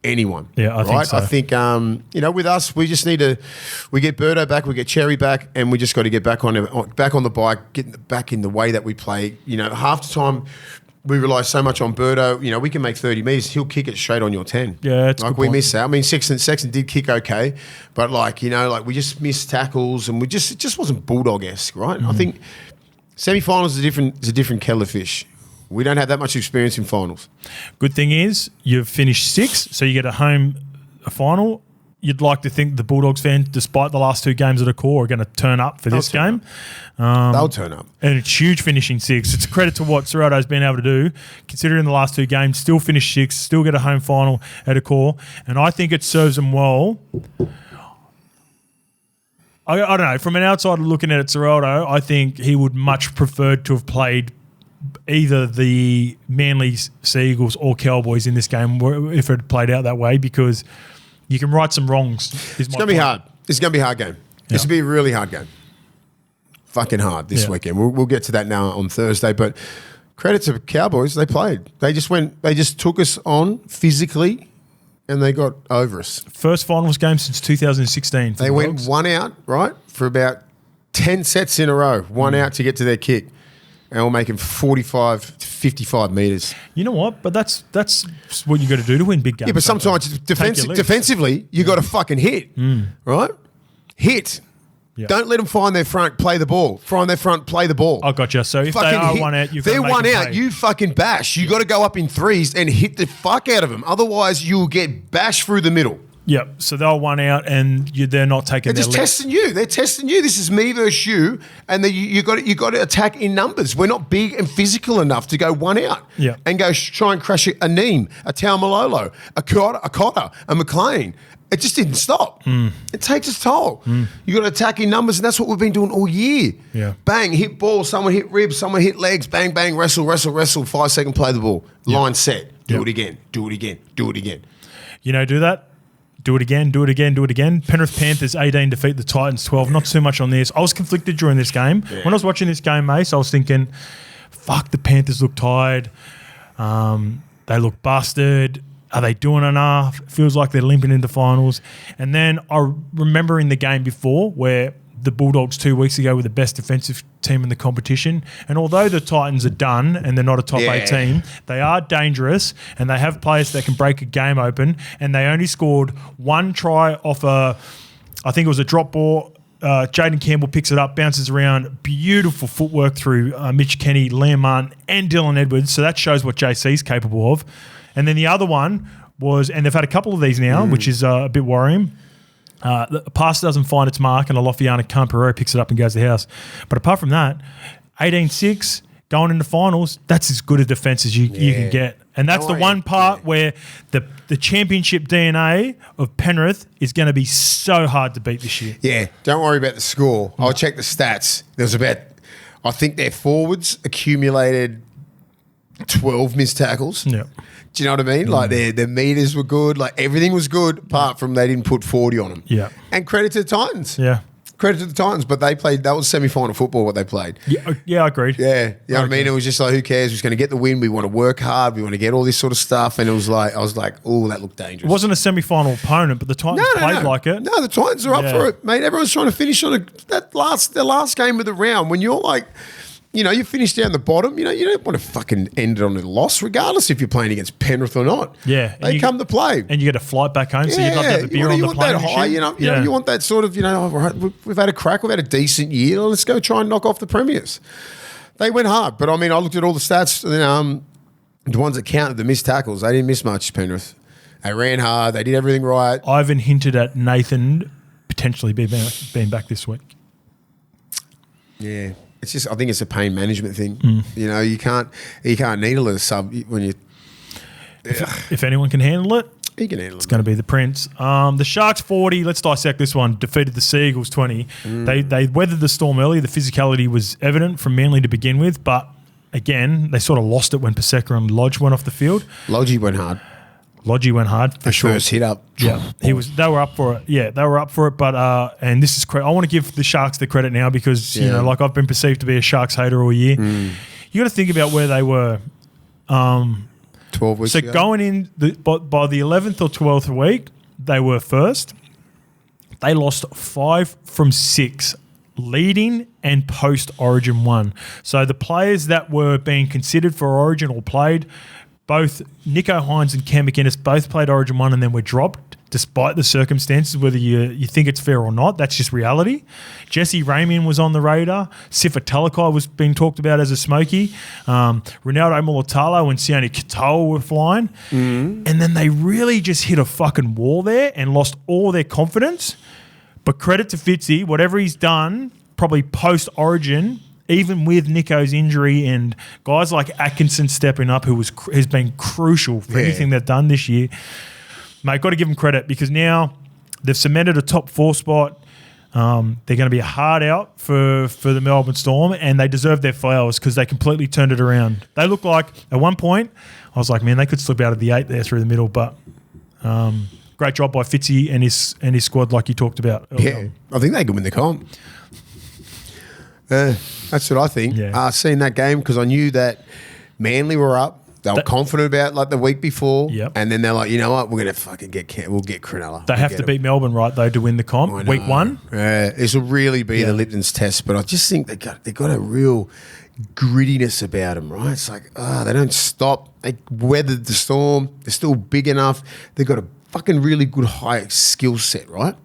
anyone. Yeah, I think so. I think, you know, with us, we just need we get Birdo back, we get Cherry back, and we just got to get back on the bike, get back in the way that we play. You know, half the time we rely so much on Birdo. You know, we can make 30 metres. He'll kick it straight on your 10. Yeah, it's like we miss out. I mean, Sexton did kick okay, but like, you know, like we just missed tackles and it just wasn't Bulldog-esque, right? I think semi-finals is a different kettle of fish. We don't have that much experience in finals. Good thing is you've finished 6th, so you get a final. You'd like to think the Bulldogs fans, despite the last 2 games at a core, are going to turn up for this game. They'll turn up. And it's huge finishing 6th. It's a credit to what Serrato's been able to do, considering the last 2 games, still finish 6th, still get a home final at a core. And I think it serves them well. I don't know. From an outsider looking at it, Serrato, I think he would much prefer to have played either the Manly Sea Eagles or Cowboys in this game if it had played out that way, because you can right some wrongs. It's going to be hard. It's going to be a hard game. It's going to be a really hard game. Fucking hard this weekend. We'll get to that now on Thursday. But credit to the Cowboys. They played. They just took us on physically and they got over us. First finals game since 2016. They went 1 out, right, for about 10 sets in a row. 1 out to get to their kick. And we're making 45 to 55 metres. You know what? But that's what you got to do to win big games. Yeah, but sometimes defensively, you got to fucking hit, right? Hit. Yeah. Don't let them find their front, play the ball. Find their front, play the ball. I got you. So if they are 1 out, you've got to make 1 out, play. you fucking bash. You got to go up in 3s and hit the fuck out of them. Otherwise, you'll get bashed through the middle. Yep. So they're 1 out, and they're not taking. They're just testing you. They're testing you. This is me versus you, and you got to attack in numbers. We're not big and physical enough to go 1 out. Yeah. And go try and crush a Neem, a Taumalolo, a Cotter, a McLean. It just didn't stop. It takes its toll. You got to attack in numbers, and that's what we've been doing all year. Yeah. Bang, hit ball. Someone hit ribs. Someone hit legs. Bang, bang, wrestle. 5 second, play the ball. Line set. Do it again. Do it again. Do it again. You know, do that. Do it again, do it again, do it again. Penrith Panthers 18 defeat the Titans 12. Not too much on this. I was conflicted during this game. Yeah. When I was watching this game, Mace, I was thinking, fuck, the Panthers look tired. They look busted. Are they doing enough? It feels like they're limping into finals. And then I remember in the game before where the Bulldogs 2 weeks ago were the best defensive team in the competition. And although the Titans are done and they're not a top 8 team, they are dangerous and they have players that can break a game open. And they only scored 1 try off I think it was a drop ball. Jaden Campbell picks it up, bounces around. Beautiful footwork through Mitch Kenny, Liam Martin and Dylan Edwards. So that shows what JC's capable of. And then the other one was, and they've had a couple of these now, which is a bit worrying. The pass doesn't find its mark and Alofiana Camperero picks it up and goes to the house. But apart from that, 18-6, going into finals, that's as good a defence as you can get. And that's the one part where the championship DNA of Penrith is going to be so hard to beat this year. Yeah, don't worry about the score. I'll check the stats. There was I think their forwards accumulated 12 missed tackles. Yeah. Do you know what I mean? Like their meters were good. Like everything was good apart from they didn't put 40 on them. Yeah. And credit to the Titans. Yeah. Credit to the Titans, but that was semi-final football what they played. Yeah, I agreed. Yeah, you know what I mean? It was just like, who cares? We're just going to get the win. We want to work hard. We want to get all this sort of stuff. And I was like, oh, that looked dangerous. It wasn't a semi-final opponent, but the Titans played like it. No, the Titans are up for it, mate. Everyone's trying to finish on the last game of the round when you're like, you know, you finish down the bottom. You know, you don't want to fucking end it on a loss, regardless if you're playing against Penrith or not. Yeah, they come to play, and you get a flight back home, so you'd love to have a beer on the plane. You want that high, you know, you want that sort of, you know. All right, we've had a crack, we've had a decent year. Let's go try and knock off the premiers. They went hard, but I mean, I looked at all the stats. And, the ones that counted the missed tackles, they didn't miss much. Penrith, they ran hard. They did everything right. Ivan hinted at Nathan potentially being back this week. Yeah. It's just, I think it's a pain management thing. You know, you can't needle a sub when you. If anyone can handle it, he can handle it. It's going to be the Prince. The Sharks 40. Let's dissect this one. Defeated the Seagulls 20. They weathered the storm early. The physicality was evident from Manly to begin with, but again, they sort of lost it when Paseka and Lodge went off the field. Lodge went hard. Lodgy went hard for sure. First hit up. Yeah, they were up for it. Yeah, they were up for it. But and this is credit. I want to give the Sharks the credit now because you know, like I've been perceived to be a Sharks hater all year. You got to think about where they were. 12 weeks ago. So going in by the 11th or 12th week, they were first. They lost 5 from 6. Leading and post Origin 1. So the players that were being considered for Origin or played, both Nico Hines and Cam McInnes both played Origin 1 and then were dropped despite the circumstances, whether you think it's fair or not. That's just reality. Jesse Ramian was on the radar. Sifa Talakai was being talked about as a smoky. Ronaldo Mulatalo and Sione Katoa were flying. And then they really just hit a fucking wall there and lost all their confidence. But credit to Fitzy, whatever he's done, probably post-Origin, even with Nico's injury and guys like Atkinson stepping up, who has been crucial for anything they've done this year. Mate, got to give them credit because now they've cemented a top 4 spot. They're going to be a hard out for the Melbourne Storm, and they deserve their flowers because they completely turned it around. They look like, at one point, I was like, man, they could slip out of the 8 there through the middle, but great job by Fitzy and his squad like you talked about. Yeah, I think they could win the comp. That's what I think. Yeah. Seeing that game because I knew that Manly were up. They were confident about like the week before, and then they're like, you know what, we're gonna fucking we'll get Cronulla. They have to beat Melbourne, right, though, to win the comp. Week 1. Yeah, this will really be the Lipton's test. But I just think they got a real grittiness about them, right? It's like they don't stop. They weathered the storm. They're still big enough. They've got a fucking really good high skill set, right,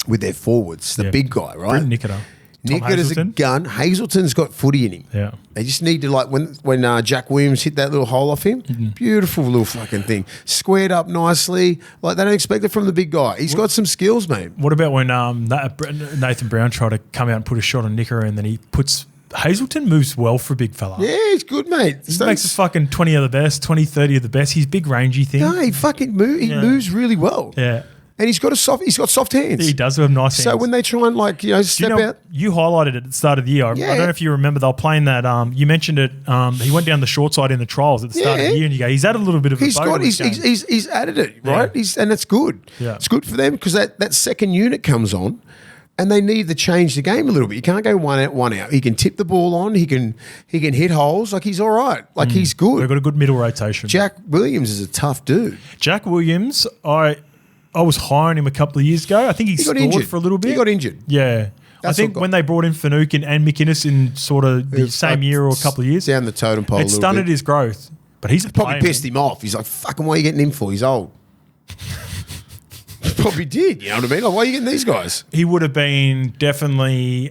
with their forwards. The big guy, right? Bring Nicola. Nicota's a gun. Hazelton's got footy in him. Yeah. They just need to, like, when Jack Williams hit that little hole off him, beautiful little fucking thing. Squared up nicely. Like, they don't expect it from the big guy. He's got some skills, mate. What about when Nathan Brown tried to come out and put a shot on Nicker and then he puts... Hazelton moves well for a big fella. Yeah, he's good, mate. He makes a fucking 20 of the best, 20, 30 of the best. He's big rangy thing. No, he fucking moves really well. Yeah. And he's got soft hands. He does have nice hands. So when they try and step out. You highlighted it at the start of the year. I don't know if you remember, they were playing that. You mentioned it. He went down the short side in the trials at the start of the year, and you go, he's added a little bit of he's added it, right? And it's good. Yeah. It's good for them because that second unit comes on. And they need to change the game a little bit. You can't go one out. He can tip the ball on. He can hit holes. Like, he's all right. Like, he's good. They've got a good middle rotation. Jack Williams is a tough dude. Jack Williams, I was high on him a couple of years ago. I think he scored injured for a little bit. He got injured. Yeah. I think when they brought in Finucane and McInnes in sort of the same year or a couple of years. Down the totem pole it stunted his growth. But he's probably pissed him off. He's like, fucking, why are you getting him for? He's old. Probably did, you know what I mean? Like, why are you getting these guys? He would have been definitely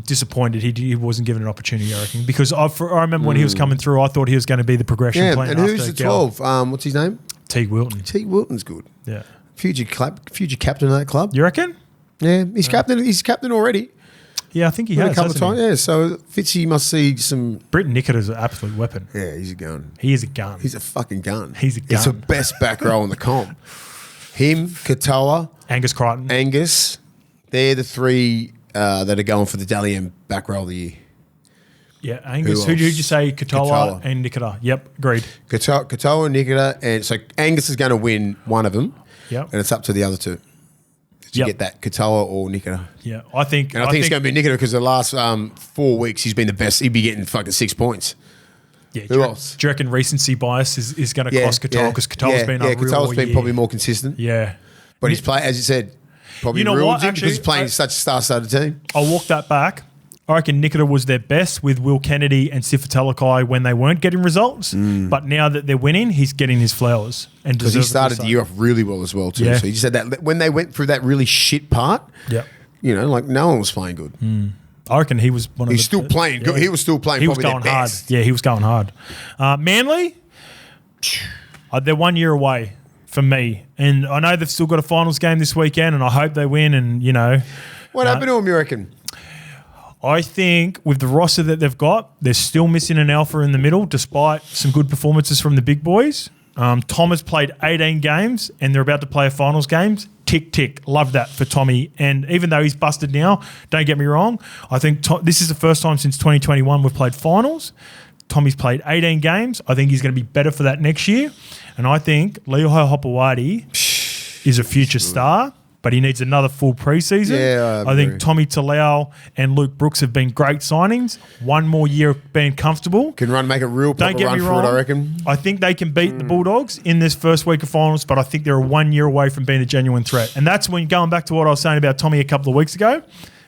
disappointed he wasn't given an opportunity, I reckon. Because I remember when he was coming through, I thought he was going to be the progression plan. And who's the 12? What's his name? Teague Wilton. Teague Wilton's good. Yeah. Future captain of that club. You reckon? Yeah, he's captain. He's captain already. Yeah, I think he Won has a couple of times. hasn't Yeah, so Fitzy must see some. Britton Nicketter's an absolute weapon. Yeah, he's a gun. He is a gun. He's a fucking gun. He's a He's the gun. best back row in the comp. Him, Katoa, Angus Crichton. Angus. They're the three that are going for the Dally M back row of the year. Yeah, Angus. Who Who'd you else? say? Katoa Katoa. and Nicketa. Yep, agreed. Katoa, Nikita, and so Angus is going to win one of them. Yep. And it's up to the other two. To Yep. get that Katoa or Nikita. Yeah, I think. And I think it's going to be Nikita because the last 4 weeks he's been the best. He'd be getting fucking 6 points. Yeah, Who else? Do you reckon recency bias is going to cost Katoa because Katoa's been unreal Katoa's all been year. probably more consistent. Yeah. But he's playing, as you said, probably You know ruined what, him actually, because he's playing such a star-studded team. I'll walk that back. I reckon Nicketa was their best with Will Kennedy and Sifatalakai when they weren't getting results. But now that they're winning, he's getting his flowers. And Because he deservedly started so. the year off really well as well too. Yeah. So he just said that when they went through that really shit part, Yep. you know, like no one was playing good. I reckon he was one of He's the... still playing good. He was still playing He was probably going their hard. best. Yeah, he was going hard. Manly, they're 1 year away from me. And I know they've still got a finals game this weekend, and I hope they win. And, you know... What happened to him, you reckon? I think with the roster that they've got, they're still missing an alpha in the middle, despite some good performances from the big boys. Tom has played 18 games, and they're about to play a finals game. Tick, tick. Love that for Tommy. And even though he's busted now, don't get me wrong, I think this is the first time since 2021 we've played finals. Tommy's played 18 games. I think he's going to be better for that next year. And I think Lehigh Hopewadi is a future star. But he needs another full preseason. Yeah, I think Tommy Talau and Luke Brooks have been great signings. One more year of being comfortable. Can make a real proper Don't get run me for wrong. it, I reckon. I think they can beat the Bulldogs in this first week of finals, but I think they're 1 year away from being a genuine threat. And that's when going back to what I was saying about Tommy a couple of weeks ago.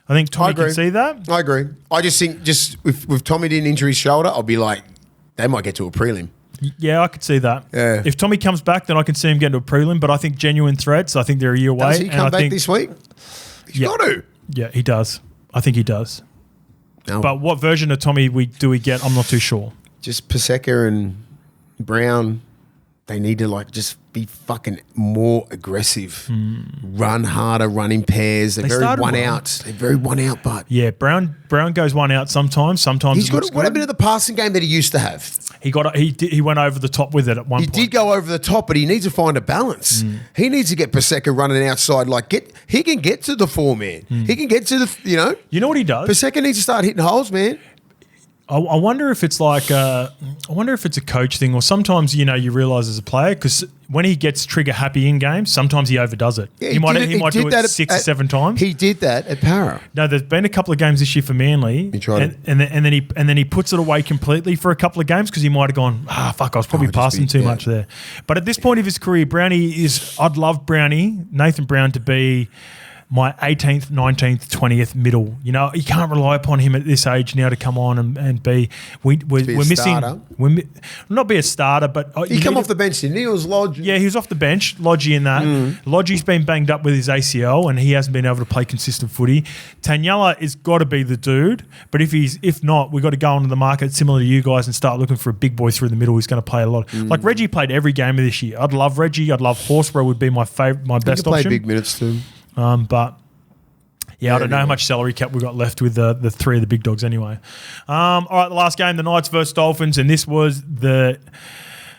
I think Tommy can see that. I agree. I just think if Tommy didn't injure his shoulder, I'll be like, they might get to a prelim. Yeah, I could see that. Yeah. If Tommy comes back, then I can see him get to a prelim, but I think genuine threats, I think they're a year away. Does he and come I back think, this week? He's got to. Yeah, he does. I think he does. No. But what version of Tommy do we get? I'm not too sure. Just Paseka and Brown, they need to just be fucking more aggressive. Run harder, run in pairs. They're very started one well. out. They're very one out, but Yeah, Brown goes one out sometimes. Sometimes he's it got looks what good. a bit of the passing game that he used to have. He went over the top with it at one He point. did go over the top, but he needs to find a balance. He needs to get Paseka running outside. He can get to the 4-man. He can get to the, You know what he does? Paseka needs to start hitting holes, man. I wonder if it's like I wonder if it's a coach thing, or sometimes you realise as a player, because when he gets trigger happy in games, sometimes he overdoes it. Yeah, he might did do it that 6 or 7 times. He did that at Para. No, there's been a couple of games this year for Manly, He tried and then he puts it away completely for a couple of games because he might have gone, fuck, I was probably passing too much there. But at this point of his career, I'd love Nathan Brown to be my 18th, 19th, 20th middle. You can't rely upon him at this age now to come on and be. We're missing. Starter. Not be a starter, but He come off the bench, didn't he? It was Lodge. Yeah, he was off the bench, Lodgy in that. Lodgy's been banged up with his ACL and he hasn't been able to play consistent footy. Tanyella has got to be the dude, but if not, we've got to go onto the market similar to you guys and start looking for a big boy through the middle who's going to play a lot. Like Reggie played every game of this year. I'd love Reggie. I'd love Horsburgh would be my best play option. big minutes too. But I don't know how much salary cap we've got left with the three of the big dogs anyway. All right, the last game, the Knights versus Dolphins, and this was the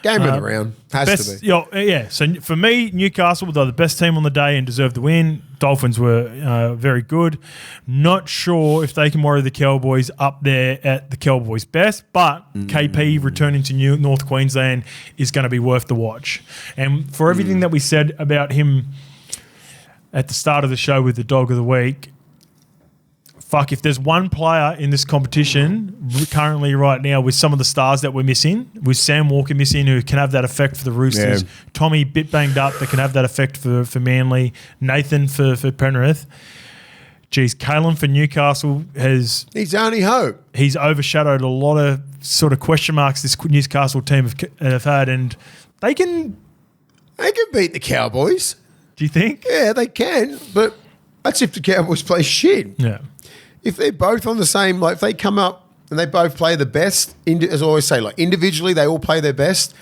Game of the round. Has to be. So for me, Newcastle were the best team on the day and deserved the win. Dolphins were very good. Not sure if they can worry the Cowboys up there at the Cowboys' best, but KP returning to North Queensland is going to be worth the watch. And for everything that we said about him at the start of the show with the Dog of the Week, if there's one player in this competition currently right now with some of the stars that we're missing, with Sam Walker missing who can have that effect for the Roosters, Tommy bit banged up that can have that effect for Manly, Nathan for Penrith. Geez, Kalen for Newcastle He's the only hope. He's overshadowed a lot of sort of question marks this Newcastle team have had, and they can beat the Cowboys. Do you think? Yeah, they can, but that's if the Cowboys play shit. Yeah. If they're both on the same, if they come up and they both play the best, as I always say, individually they all play their best,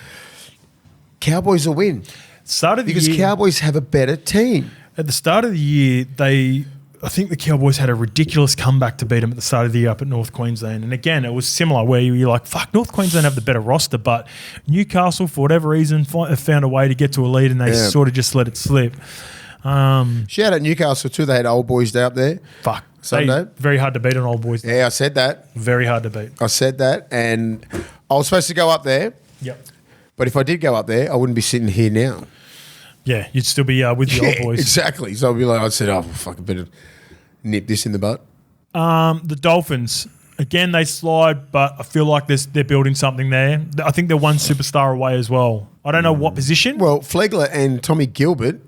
Cowboys will win. Start of the because year, Cowboys have a better team. At the start of the year, I I think the Cowboys had a ridiculous comeback to beat them at the start of the year up at North Queensland. And again, it was similar where you're like, fuck, North Queensland have the better roster, but Newcastle, for whatever reason, have found a way to get to a lead and they sort of just let it slip. Shout out Newcastle too. They had Old Boys Day up there. Fuck. Sunday. Very hard to beat on Old Boys Day. Yeah, I said that. Very hard to beat. I said that. And I was supposed to go up there. Yep. But if I did go up there, I wouldn't be sitting here now. Yeah, you'd still be with the Old Boys. Exactly. So I'd be like, I said, oh, fuck, I better nip this in the butt. The Dolphins, again, they slide, but I feel like they're building something there. I think they're one superstar away as well. I don't know what position. Well, Flegler and Tommy Gilbert,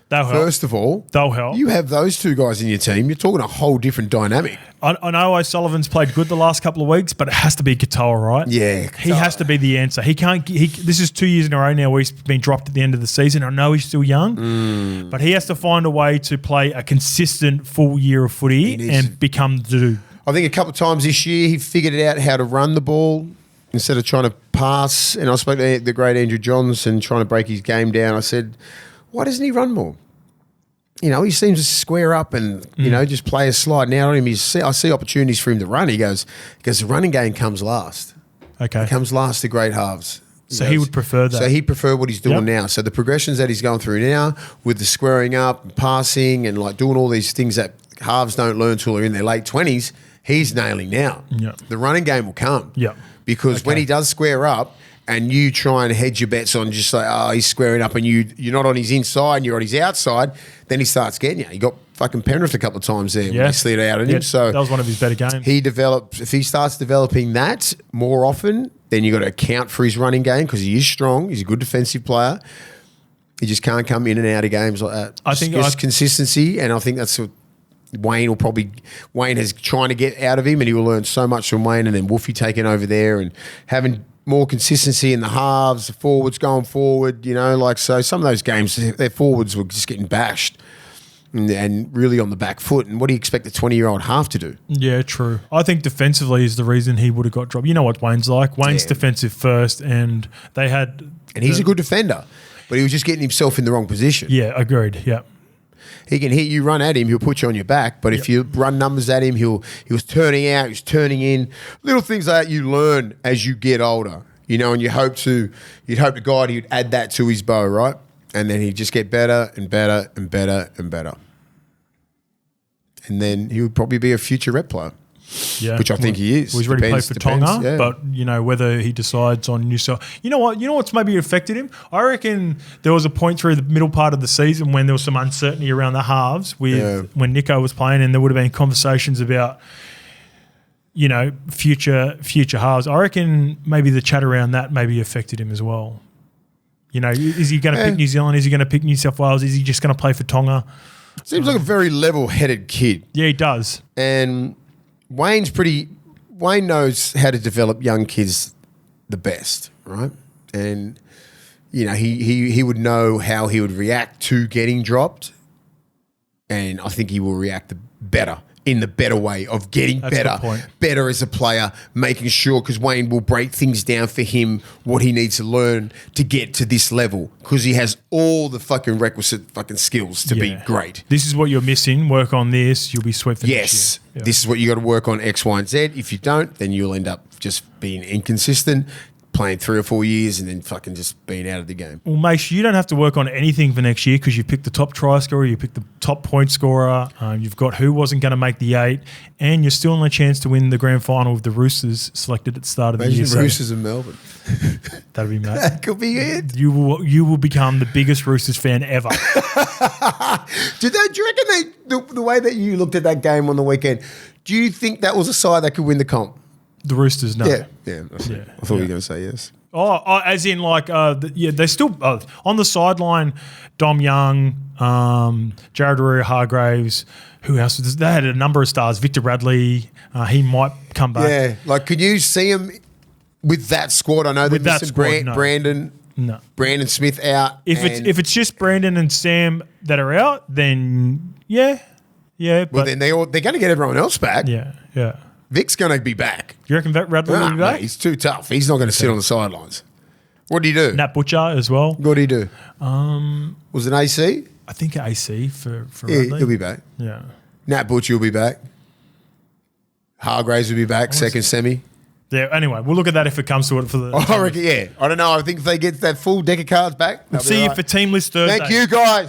They'll help. first of all, They'll help. you have those two guys in your team. You're talking a whole different dynamic. I know O'Sullivan's played good the last couple of weeks, but it has to be Katoa, right? Yeah. He has to be the answer. He can't. This is 2 years in a row now where he's been dropped at the end of the season. I know he's still young, but he has to find a way to play a consistent full year of footy and become the dude. I think a couple of times this year he figured out how to run the ball instead of trying to pass. And I spoke to the great Andrew Johnson trying to break his game down. I said, why doesn't he run more? You know, he seems to square up and, you know, just play a slide. Now I see opportunities for him to run. He goes, because the running game comes last. Okay. It comes last to great halves. So he would prefer that. So he prefer what he's doing now. So the progressions that he's going through now with the squaring up and passing and like doing all these things that halves don't learn till they're in their late 20s, he's nailing now. Yeah. The running game will come. Yeah. Because when he does square up and you try and hedge your bets on just like, oh, he's squaring up and you're not on his inside and you're on his outside, then he starts getting you. He got fucking Penrith a couple of times there when he slid out on him. So that was one of his better games. If he starts developing that more often, then you got to account for his running game because he is strong. He's a good defensive player. He just can't come in and out of games like that. I think just consistency, and I think that's what Wayne has trying to get out of him, and he will learn so much from Wayne, and then Wolfie taking over there and having more consistency in the halves, the forwards going forward, you know, like so some of those games, their forwards were just getting bashed and really on the back foot. And what do you expect a 20-year-old half to do? Yeah, true. I think defensively is the reason he would have got dropped. You know what Wayne's like. Wayne's defensive first, and they had... And he's a good defender, but he was just getting himself in the wrong position. Yeah, agreed, yeah. He can hit you, run at him, he'll put you on your back. But if you run numbers at him, he was turning out, he was turning in. Little things like that you learn as you get older, you know, and you'd hope to God he'd add that to his bow, right? And then he'd just get better and better and better and better. And then he would probably be a future rep player. Yeah, which I think he is. Well, he's ready to play for Tonga, but you know whether he decides on New South. You know what's maybe affected him. I reckon there was a point through the middle part of the season when there was some uncertainty around the halves with when Nico was playing, and there would have been conversations about future halves. I reckon maybe the chat around that maybe affected him as well. You know, is he going to pick New Zealand? Is he going to pick New South Wales? Is he just going to play for Tonga? Seems like a very level-headed kid. Yeah, he does. And Wayne knows how to develop young kids the best, right? And you know, he would know how he would react to getting dropped, and I think he will react better in the better way of getting better as a player, making sure, because Wayne will break things down for him, what he needs to learn to get to this level, because he has all the fucking requisite fucking skills to be great. This is what you're missing. Work on this. You'll be sweet for next year. Yeah. This is what you got to work on, X, Y, and Z. If you don't, then you'll end up just being inconsistent, playing 3 or 4 years and then fucking just being out of the game. Well, Mace, you don't have to work on anything for next year because you picked the top try scorer, you picked the top point scorer, you've got who wasn't going to make the 8, and you're still on a chance to win the grand final with the Roosters selected at the start of the year. Roosters in Melbourne. That'd be mad. That could be it. You will become the biggest Roosters fan ever. Do you reckon the way that you looked at that game on the weekend, do you think that was a side that could win the comp? The Roosters, no. Yeah. I thought you were going to say yes. Oh, as in like, they're still on the sideline. Dom Young, Jared Warrior-Hargraves, who else? They had a number of stars. Victor Radley, he might come back. Yeah, like could you see him with that squad? I know they're missing Brandon. No. Brandon Smith out. If it's just Brandon and Sam that are out, then yeah. Well, then they're going to get everyone else back. Yeah. Vic's going to be back. You reckon Radley will be back? Mate, he's too tough. He's not going to sit on the sidelines. What did he do? Nat Butcher as well. What did he do? Was it an AC? I think AC for Radley. He'll be back. Yeah. Nat Butcher will be back. Hargraves will be back, second semi. Yeah, anyway, we'll look at that if it comes to it for the. I reckon, yeah. I don't know. I think if they get that full deck of cards back, We'll see you for Team List Thursday. Thank you, guys.